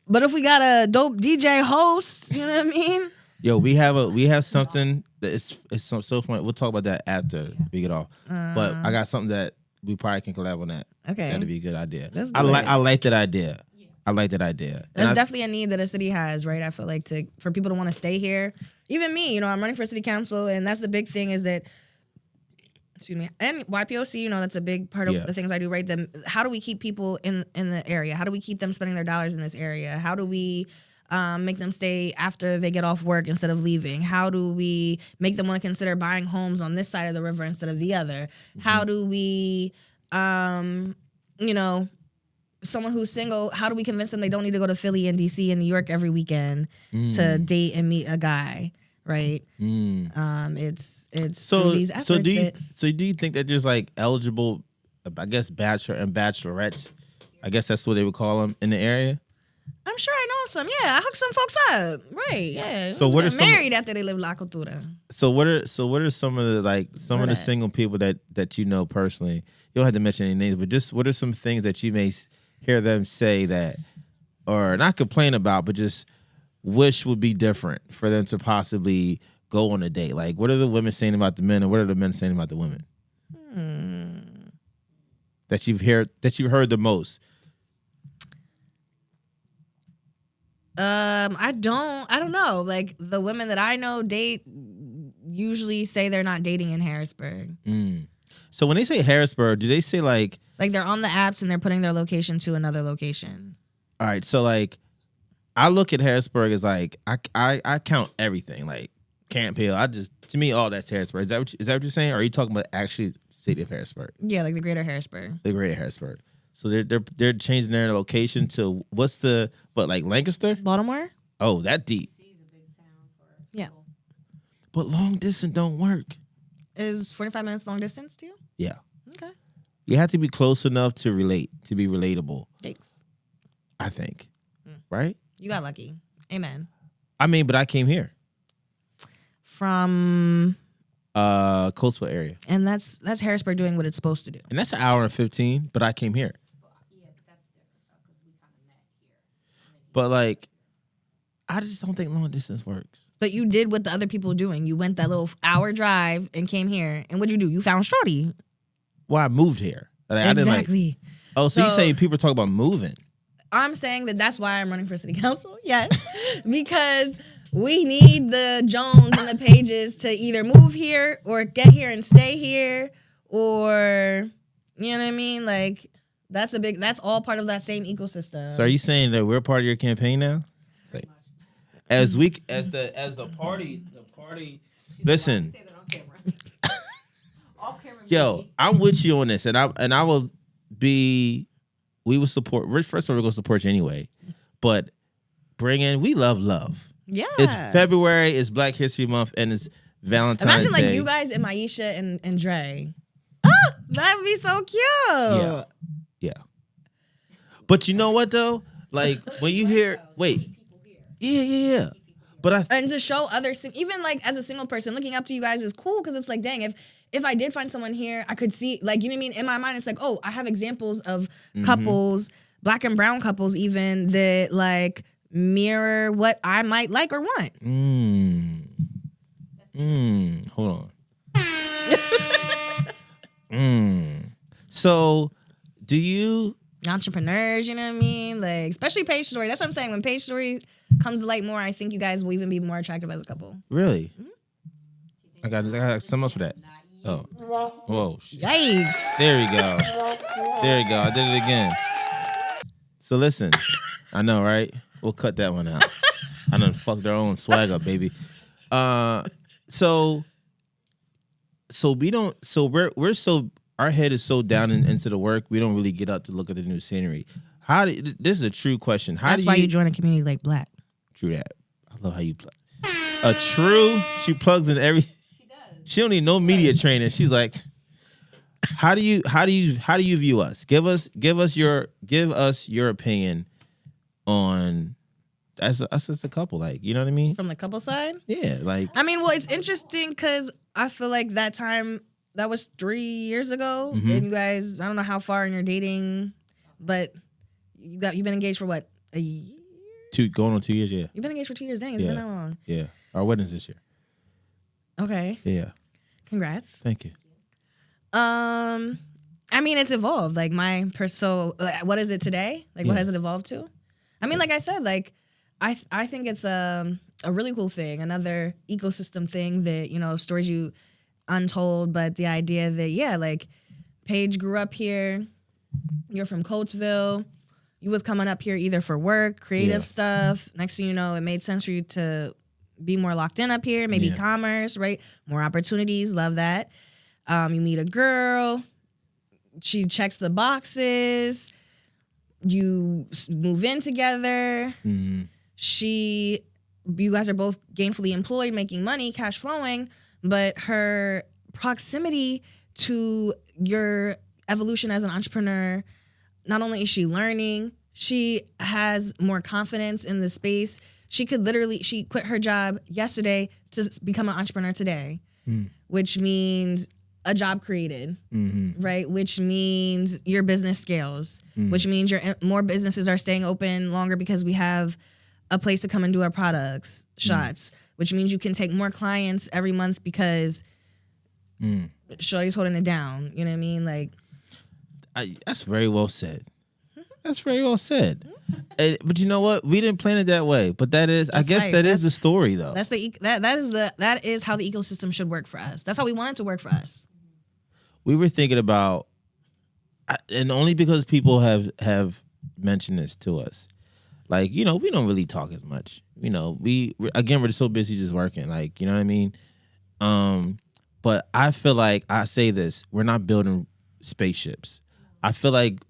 But if we got a dope DJ host, you know what I mean? Yo, we have something that it's so funny. We'll talk about that after we get off. But I got something that we probably can collab on that. Okay, that'd be a good idea. I like that idea. Yeah. I like that idea. There's definitely a need that a city has, right? I feel like for people to want to stay here. Even me, I'm running for city council, and that's the big thing is that. Excuse me. And YPOC, that's a big part of the things I do, right? How do we keep people in the area? How do we keep them spending their dollars in this area? How do we make them stay after they get off work instead of leaving? How do we make them want to consider buying homes on this side of the river instead of the other? Mm-hmm. How do we, someone who's single, how do we convince them they don't need to go to Philly and DC and New York every weekend to date and meet a guy? Right. It's so these efforts. So do you think that there's like eligible, I guess, bachelor and bachelorettes? I guess that's what they would call them in the area. I'm sure I know some. Yeah, I hooked some folks up. Right. Yeah. So what are married after they live La Cultura? So what are some of the single people that you know personally? You don't have to mention any names, but just what are some things that you may hear them say that, or not complain about, but just wish would be different for them to possibly go on a date? Like, what are the women saying about the men, and what are the men saying about the women? That you've heard the most. I don't know. Like, the women that I know date usually say they're not dating in Harrisburg. So when they say Harrisburg, do they say like they're on the apps and they're putting their location to another location? All right, so like, I look at Harrisburg as like I count everything, like Camp Hill. To me, all that's Harrisburg. Is that what you're saying? Or are you talking about actually city of Harrisburg? Yeah, like the greater Harrisburg. The greater Harrisburg. So they're changing their location to like Lancaster? Baltimore? Oh, that deep. Yeah. But long distance don't work. Is 45 minutes long distance to you? Yeah. Okay. You have to be close enough to relate, to be relatable. Thanks. I think. Right? You got lucky. Amen. I mean, but I came here. From Coastal area. And that's Harrisburg doing what it's supposed to do. And that's an hour and 15, but I came here. Yeah, but that's different because we kind of met here. But like, I just don't think long distance works. But you did what the other people were doing. You went that little hour drive and came here. And what'd you do? You found Shorty. Well, I moved here. Like, exactly. So you say people talk about moving. I'm saying that's why I'm running for city council. Yes. Because we need the Jones and the Pages to either move here or get here and stay here, or, you know what I mean? Like, that's all part of that same ecosystem. So are you saying that we're part of your campaign now? Like, as the party, listen. Yo, I'm with you on this, and I will be. We will support. First of all, we're gonna support you anyway, but we love. Yeah, it's February, it's Black History Month, and it's Valentine's Day. Imagine like you guys and Maisha and Dre. That would be so cute. Yeah. But you know what though? Like when you hear, wait, yeah. But and to show others, even like as a single person, looking up to you guys is cool because it's like, dang, if I did find someone here, I could see, like, you know what I mean? In my mind, it's like, oh, I have examples of couples, black and brown couples even, that like mirror what I might like or want. Hold on. So, do you... Entrepreneurs, you know what I mean? Like, especially Paige Story. That's what I'm saying. When Paige Story comes to light more, I think you guys will even be more attractive as a couple. Really? I got some else for that. Oh. Whoa. Yikes. There we go. I did it again. So listen, I know, right? We'll cut that one out. I done fucked our own swag up, baby. So we don't. So we're so, our head is so down into the work, we don't really get up to look at the new scenery. This is a true question. That's why you join a community like Black. True that. I love how you plug. She plugs in every. She don't need no media training. She's like, how do you view us? Give us your opinion on us as a couple. Like, you know what I mean? From the couple side? Yeah, like, I mean, well, it's interesting because I feel like that time, that was 3 years ago, and you guys, I don't know how far in your dating, but you've been engaged for what, a year? Going on 2 years, yeah. You've been engaged for 2 years. Dang, it's been that long. Yeah, our wedding's this year. Okay. Yeah. Congrats. Thank you. I mean, it's evolved. Like what is it today? Like, what has it evolved to? I mean, like I said, like I think it's a really cool thing, another ecosystem thing that, you know, stories you untold, but the idea that, like, Paige grew up here, you're from Coatesville, you was coming up here either for work, creative stuff. Next thing you know, it made sense for you to be more locked in up here, maybe commerce, right? More opportunities, love that. You meet a girl, she checks the boxes, you move in together. You guys are both gainfully employed, making money, cash flowing, but her proximity to your evolution as an entrepreneur, not only is she learning, she has more confidence in the space. She quit her job yesterday to become an entrepreneur today, which means a job created, right? Which means your business scales, which means more businesses are staying open longer because we have a place to come and do our products, shots, which means you can take more clients every month because Shorty's holding it down. You know what I mean? Like, that's very well said. That's very well said. But you know what? We didn't plan it that way. But that is, I guess that is the story, though. That is how the ecosystem should work for us. That's how we want it to work for us. We were thinking about, and only because people have mentioned this to us, like, you know, we don't really talk as much. You know, we're just so busy just working. Like, you know what I mean? But I feel like, I say this, we're not building spaceships. I feel like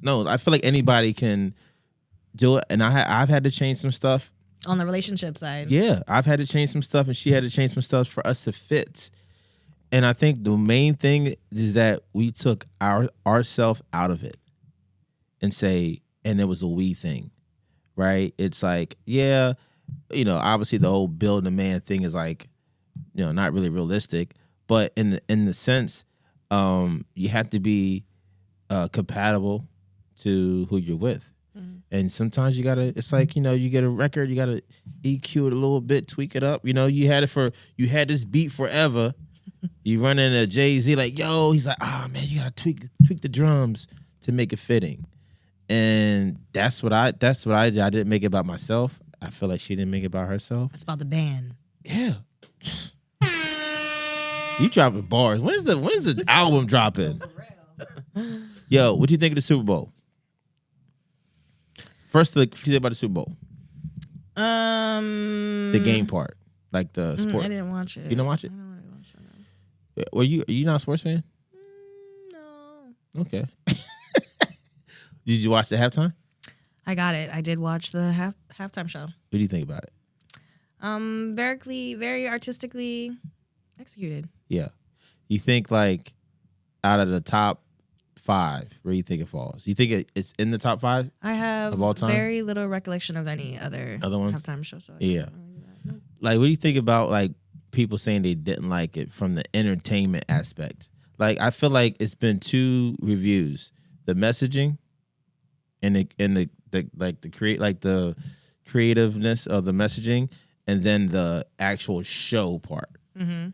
anybody can do it, and I've had to change some stuff on the relationship side. Yeah, I've had to change some stuff, and she had to change some stuff for us to fit. And I think the main thing is that we took ourself out of it, and it was a we thing, right? It's like, yeah, you know, obviously the whole building a man thing is like, you know, not really realistic, but in the sense, you have to be compatible to who you're with. And sometimes you gotta, it's like, you know, you get a record, you gotta EQ it a little bit, tweak it up. You know, you had this beat forever. You run into Jay-Z like, yo, he's like, oh man, you gotta tweak the drums to make it fitting. And that's what I did. I didn't make it about myself. I feel like she didn't make it about herself. It's about the band. Yeah. You dropping bars. When's the album dropping? Yo, what do you think of the Super Bowl? First, what you think about the Super Bowl? The game part, like the sport. I didn't watch it. You didn't watch it? I don't really watch that. Are you not a sports fan? No. Okay. Did you watch the halftime? I got it. I did watch the halftime show. What do you think about it? Very artistically executed. Yeah. You think, like, out of the top 5, where you think it falls? You think it's in the top 5? I have of all time? very little recollection of any other ones? halftime show. So Yeah. Like, what do you think about like people saying they didn't like it from the entertainment aspect? Like, I feel like it's been 2 reviews: the messaging and the creativeness of the messaging, and then the actual show part. Mm-hmm.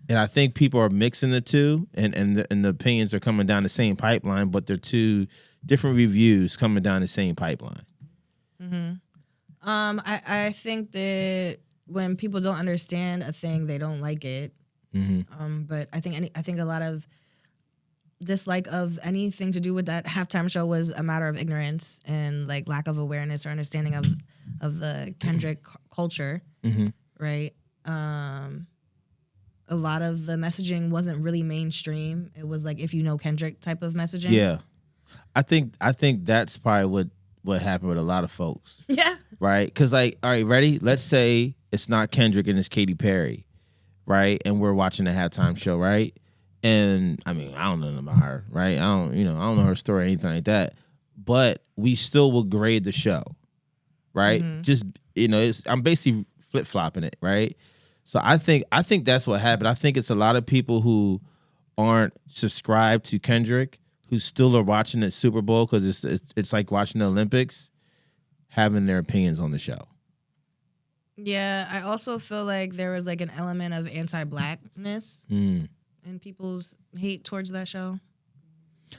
And I think people are mixing the two, and the opinions are coming down the same pipeline, but they're 2 different reviews coming down the same pipeline. Mm-hmm. I think that when people don't understand a thing, they don't like it. Mm-hmm. But I think a lot of dislike of anything to do with that halftime show was a matter of ignorance and like lack of awareness or understanding of the Kendrick culture, Mm-hmm. right? A lot of the messaging wasn't really mainstream. It was like, if you know Kendrick type of messaging. Yeah, I think that's probably what happened with a lot of folks. Yeah. Right? Because, like, all right, ready? Let's say it's not Kendrick and it's Katy Perry, right? And we're watching the halftime show, right? And I mean, I don't know nothing about her, right? I don't know her story or anything like that. But we still will grade the show, right? Mm-hmm. Just, I'm basically flip flopping it, right? So I think that's what happened. I think it's a lot of people who aren't subscribed to Kendrick who still are watching the Super Bowl because it's like watching the Olympics, having their opinions on the show. Yeah, I also feel like there was like an element of anti-blackness in people's hate towards that show.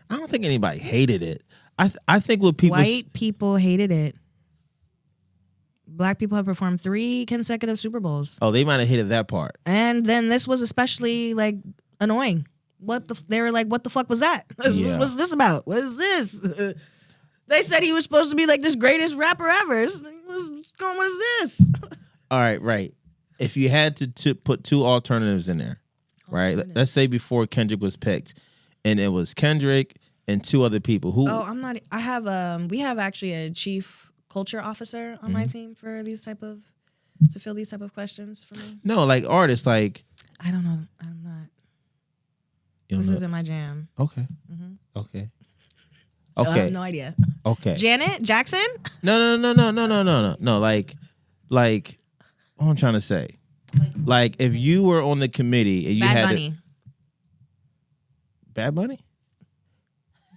I don't think anybody hated it. I think what people white people hated it. Black people have performed 3 consecutive Super Bowls. Oh, they might have hated that part. And then this was especially like annoying. They were like, what the fuck was that? What's this about? What is this? They said he was supposed to be like this greatest rapper ever. What is this? All right. If you had to put 2 alternatives in there, right? Let's say before Kendrick was picked, and it was Kendrick and 2 other people. Who? Oh, I'm not. I have we have actually a chief culture officer on my team for to fill these type of questions for me. No, like artists, like I don't know. I'm not. This isn't my jam. Okay. Mm-hmm. Okay. I have no idea. Okay. Janet Jackson? No. Like, what I'm trying to say. Like, if you were on the committee and you Bad had Bunny. Bad Bunny?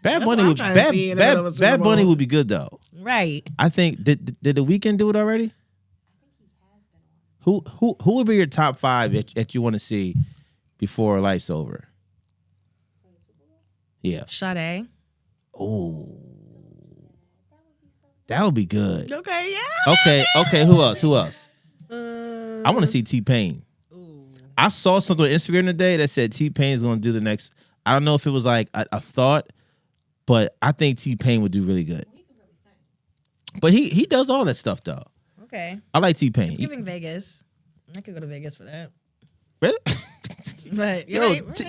Bad Bunny would be good though. Right. I think did The Weeknd do it already? Who would be your top 5 that you want to see before life's over? Yeah. Sade. Oh, that would be good. Okay, yeah. Okay. Who else? I want to see T-Pain. I saw something on Instagram today that said T-Pain is going to do the next. I don't know if it was like a thought, but I think T-Pain would do really good. But he does all that stuff though. Okay. I like T-Pain. It's giving Vegas. I could go to Vegas for that. Really? But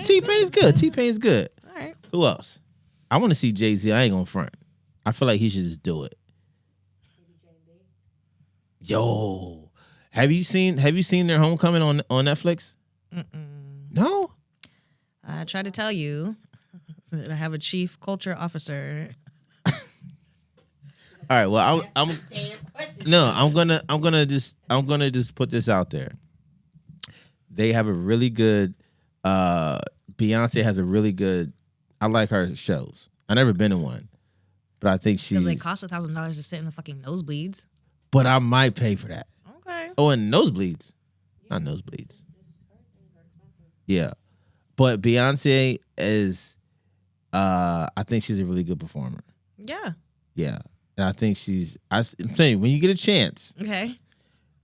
T-Pain's good. T-Pain's good. All right. Who else? I want to see Jay-Z. I ain't gonna front. I feel like he should just do it. Yo, have you seen their Homecoming on Netflix? No. I tried to tell you that I have a chief culture officer. All right. Well, I'm gonna just put this out there. They have a really good. Beyonce has a really good. I like her shows. I've never been in one, but I think she's. Because they cost $1,000 to sit in the fucking nosebleeds. But I might pay for that. Okay. Oh, and nosebleeds, not nosebleeds. Yeah, but Beyonce is. I think she's a really good performer. Yeah. Yeah, and I think I'm saying when you get a chance. Okay.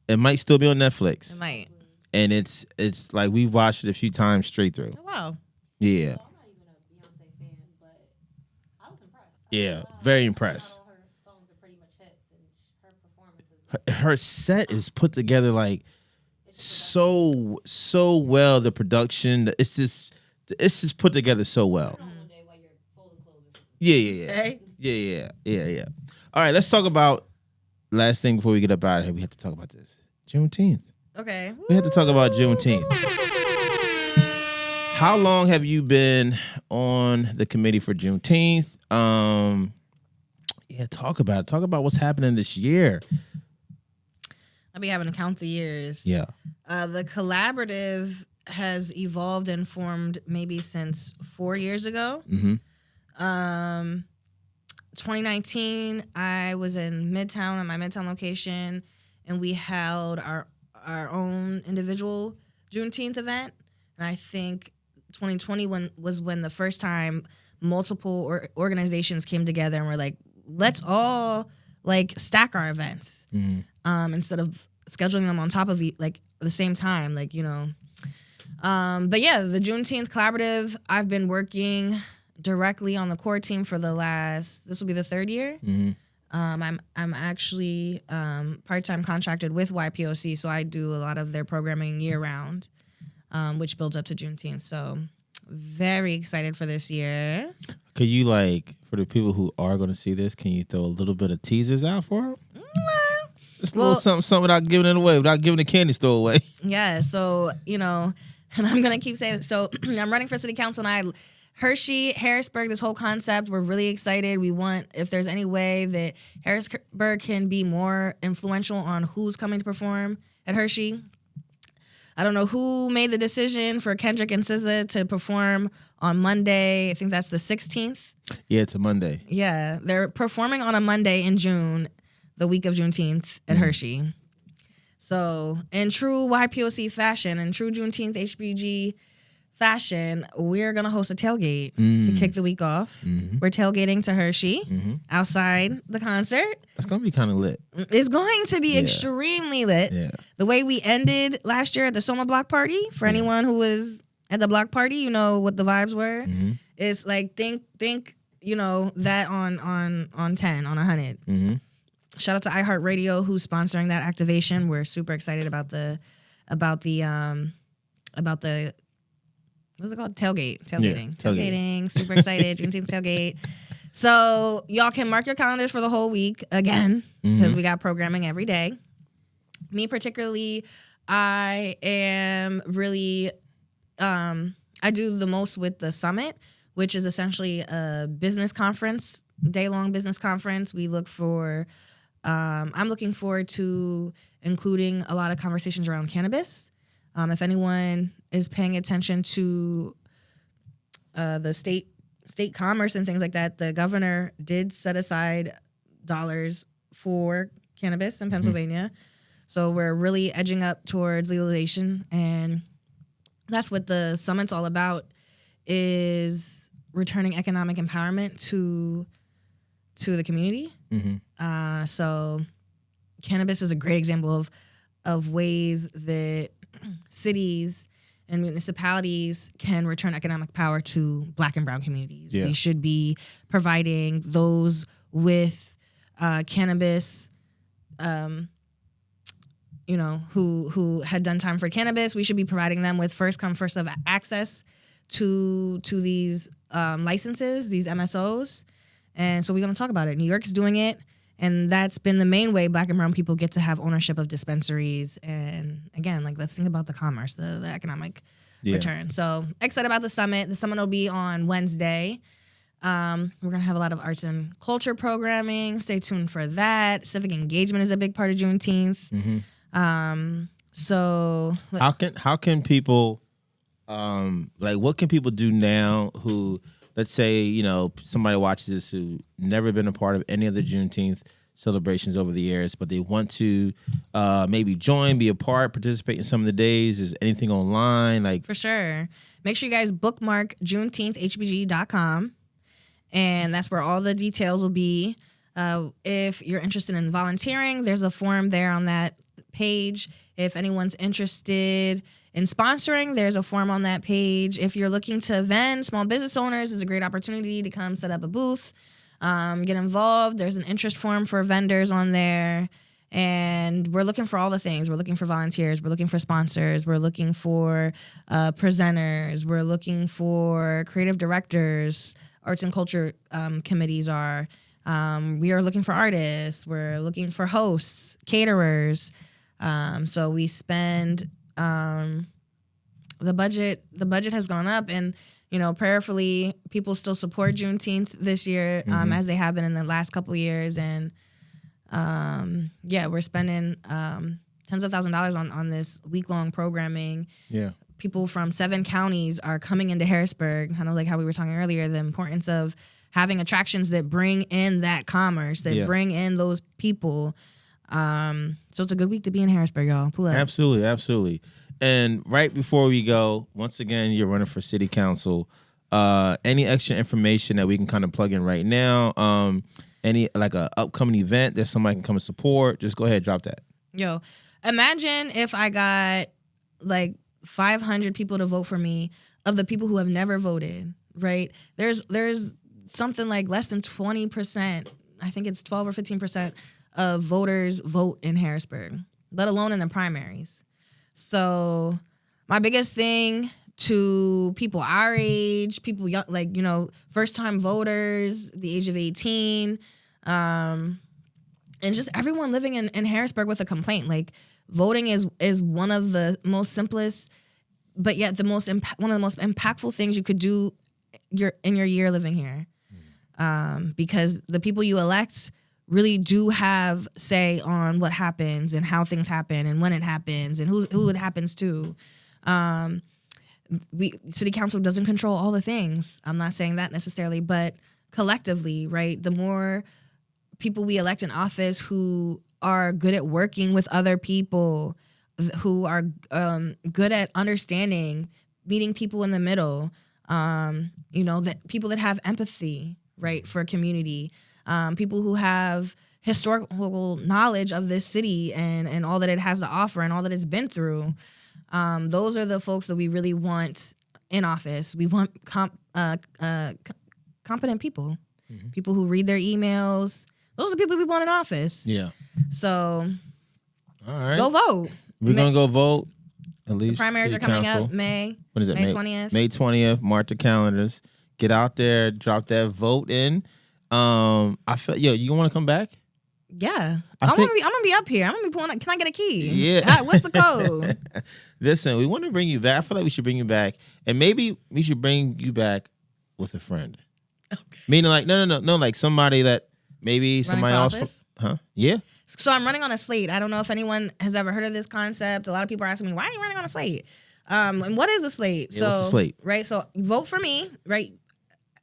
It might still be on Netflix. It might. And it's like we've watched it a few times straight through. Oh, wow. Yeah. I'm not even a Beyonce fan, but I was impressed. Yeah, very impressed. All her songs are pretty much hits, and her performances. Her set is put together like so well. The production, it's just put together so well. Yeah. Hey. Yeah. All right, let's talk about last thing before we get up out of here. We have to talk about this Juneteenth. Okay. We have to talk about Juneteenth. How long have you been on the committee for Juneteenth? Yeah, talk about it. Talk about what's happening this year. I'll be having to count the years. Yeah. The collaborative has evolved and formed maybe since 4 years ago. 2019, I was in Midtown at my Midtown location, and we held our own individual Juneteenth event. And I think 2020 was when the first time multiple organizations came together and were like, let's all like stack our events instead of scheduling them on top of like the same time, like, you know. But yeah, the Juneteenth collaborative, I've been working directly on the core team for this will be the third year. I'm actually part-time contracted with YPOC, so I do a lot of their programming year round, which builds up to Juneteenth. So very excited for this year. Could you, like, for the people who are going to see this, can you throw a little bit of teasers out for them? Just a little something without giving it away, without giving the candy store away. Yeah, so, you know, and I'm going to keep saying it. So I'm running for city council, and Hershey, Harrisburg, this whole concept, we're really excited. We want, if there's any way that Harrisburg can be more influential on who's coming to perform at Hershey. I don't know who made the decision for Kendrick and SZA to perform on Monday. I think that's the 16th. Yeah, it's a Monday. Yeah, they're performing on a Monday in June, the week of Juneteenth at Hershey. So in true YPOC fashion, in true Juneteenth HBG fashion, we're going to host a tailgate to kick the week off. We're tailgating to Hershey outside the concert. It's going to be kind of lit. It's going to be extremely lit. Yeah. The way we ended last year at the Soma Block Party, for anyone who was at the block party, you know what the vibes were. It's like, think, you know, that on 10, on 100. Shout out to iHeartRadio who's sponsoring that activation. We're super excited about the what's it called? Tailgating. Tailgating. Super excited. Juneteenth tailgate. So y'all can mark your calendars for the whole week again, because we got programming every day. Me particularly, I am really, I do the most with the summit, which is essentially a business conference, day-long business conference. We look for, I'm looking forward to including a lot of conversations around cannabis. If anyone is paying attention to the state commerce and things like that, the governor did set aside dollars for cannabis in Pennsylvania. So we're really edging up towards legalization, and that's what the summit's all about, is returning economic empowerment to the community. So cannabis is a great example of ways that cities and municipalities can return economic power to Black and brown communities. We should be providing those with cannabis, you know, who had done time for cannabis. We should be providing them with first come, first serve access to these licenses, these MSOs. And so we're going to talk about it. New York's doing it. And that's been the main way Black and brown people get to have ownership of dispensaries. And again, like, let's think about the commerce, the economic return. So excited about the summit. The summit will be on Wednesday. We're going to have a lot of arts and culture programming. Stay tuned for that. Civic engagement is a big part of Juneteenth. So how can people, like, what can people do now who, let's say, you know, somebody watches this who never been a part of any of the Juneteenth celebrations over the years, but they want to maybe join, be a part, participate in some of the days. Is anything online? Like, for sure. Make sure you guys bookmark JuneteenthHBG.com, and that's where all the details will be. If you're interested in volunteering, there's a form there on that page. If anyone's interested in sponsoring, there's a form on that page. If you're looking to vend, small business owners, is a great opportunity to come set up a booth, get involved. There's an interest form for vendors on there. And we're looking for all the things. We're looking for volunteers. We're looking for sponsors. We're looking for presenters. We're looking for creative directors. Arts and culture committees are. We are looking for artists. We're looking for hosts, caterers. So we spend the budget has gone up, and prayerfully people still support Juneteenth this year, as they have been in the last couple of years, and we're spending tens of thousands of dollars on this week-long programming. Yeah. People from 7 counties are coming into Harrisburg. Kind of like how we were talking earlier, the importance of having attractions that bring in that commerce, that bring in those people. So it's a good week to be in Harrisburg, y'all. Pull up. Absolutely. And right before we go, once again, you're running for city council. Any extra information that we can kind of plug in right now? Any like a upcoming event that somebody can come and support? Just go ahead, drop that. Yo, imagine if I got like 500 people to vote for me of the people who have never voted, right? There's something like less than 20%, I think it's 12 or 15% of voters vote in Harrisburg, let alone in the primaries. So my biggest thing to people our age, people young, like, first-time voters, the age of 18, and just everyone living in Harrisburg with a complaint. Like, voting is one of the most simplest, but yet one of the most impactful things you could do in your year living here. Because the people you elect really do have say on what happens and how things happen and when it happens and who it happens to. City council doesn't control all the things. I'm not saying that necessarily, but collectively, right? The more people we elect in office who are good at working with other people, who are good at understanding, meeting people in the middle, that people that have empathy, right, for a community, people who have historical knowledge of this city and all that it has to offer and all that it's been through. Those are the folks that we really want in office. We want competent people, people who read their emails. Those are the people we want in office. Yeah. So, all right, go vote. We're gonna go vote. Elyse, the primaries are coming up May. What is it? May 20th. May 20th. Mark the calendars. Get out there. Drop that vote in. I feel you want to come back? Yeah, I'm gonna be up here. I'm gonna be pulling up. Can I get a key? Yeah. What's the code? Listen, we want to bring you back. I feel like we should bring you back, and maybe we should bring you back with a friend. Okay. Meaning, like, no, like somebody that maybe somebody else. Huh? Yeah. So I'm running on a slate. I don't know if anyone has ever heard of this concept. A lot of people are asking me, why are you running on a slate? And what is a slate? Yeah, what's a slate? Right. So vote for me. Right.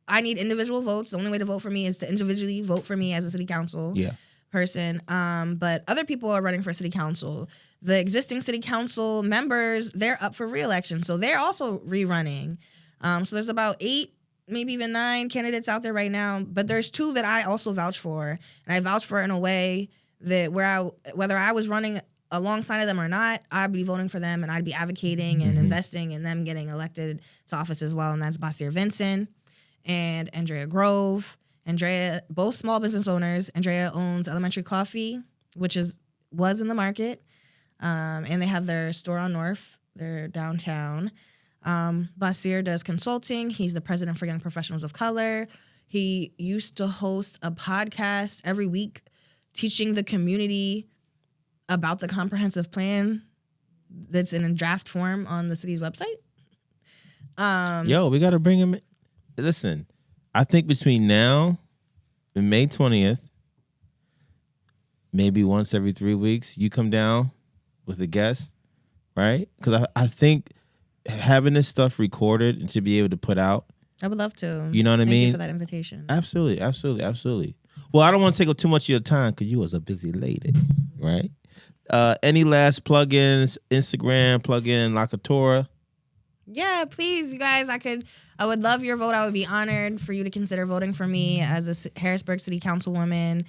I need individual votes. The only way to vote for me is to individually vote for me as a city council. Yeah. Person, but other people are running for city council. The existing city council members, they're up for re-election, so they're also rerunning. So there's about 8, maybe even 9 candidates out there right now, but there's 2 that I also vouch for, and I vouch for in a way that whether I was running alongside of them or not, I'd be voting for them, and I'd be advocating and investing in them getting elected to office as well, and that's Basir Vincent and Andrea Grove. Andrea, both small business owners. Andrea owns Elementary Coffee, which was in the market, and they have their store on North. They're downtown. Basir does consulting. He's the president for Young Professionals of Color. He used to host a podcast every week teaching the community about the comprehensive plan that's in a draft form on the city's website. We got to bring him in. Listen, I think between now and May 20th, maybe once every 3 weeks, you come down with a guest, right? Because I think having this stuff recorded and to be able to put out. I would love to. You know what I mean? Thank you for that invitation. Absolutely. Well, I don't want to take up too much of your time because you was a busy lady, right? Any last plugins, Instagram, plug-in, Locatora? Yeah, please, you guys. I would love your vote. I would be honored for you to consider voting for me as a Harrisburg City Councilwoman.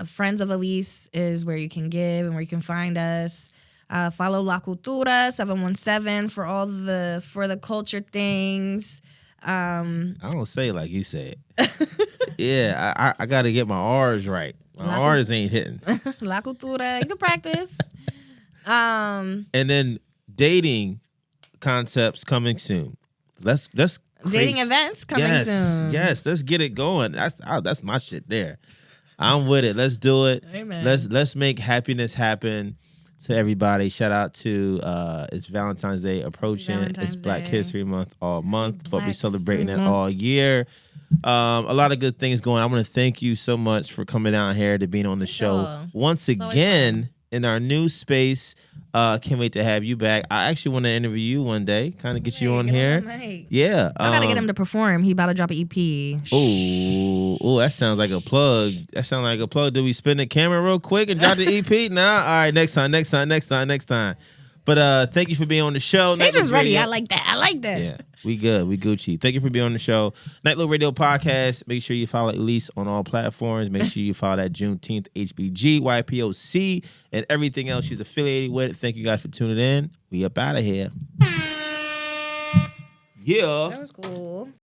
Friends of Elyse is where you can give and where you can find us. Follow La Cultura 717 for all for the culture things. I don't say it like you said. Yeah, I got to get my R's right. My R's ain't hitting. La Cultura, you can practice. And then dating concepts coming soon. Let's dating events coming soon. Yes, let's get it going. That's my shit there. I'm with it. Let's do it. Amen. Let's make happiness happen. to everybody. Shout out to it's Valentine's Day approaching. It's Black History Month all month, but we're celebrating it all year. A lot of good things going on. I want to thank you so much for coming down here to being on the show once again in our new space. Can't wait to have you back. I actually want to interview you one day. Kind of get you on here. Yeah. I gotta get him to perform. He about to drop an EP. Oh, that sounds like a plug. Do we spin the camera real quick and drop the EP? Nah. All right. Next time. But thank you for being on the show. Picture's ready. I like that. Yeah. We good. We Gucci. Thank you for being on the show. Nightlow Radio Podcast. Make sure you follow Elyse on all platforms. Make sure you follow that Juneteenth HBG, YPOC, and everything else she's affiliated with. Thank you guys for tuning in. We up out of here. Yeah. That was cool.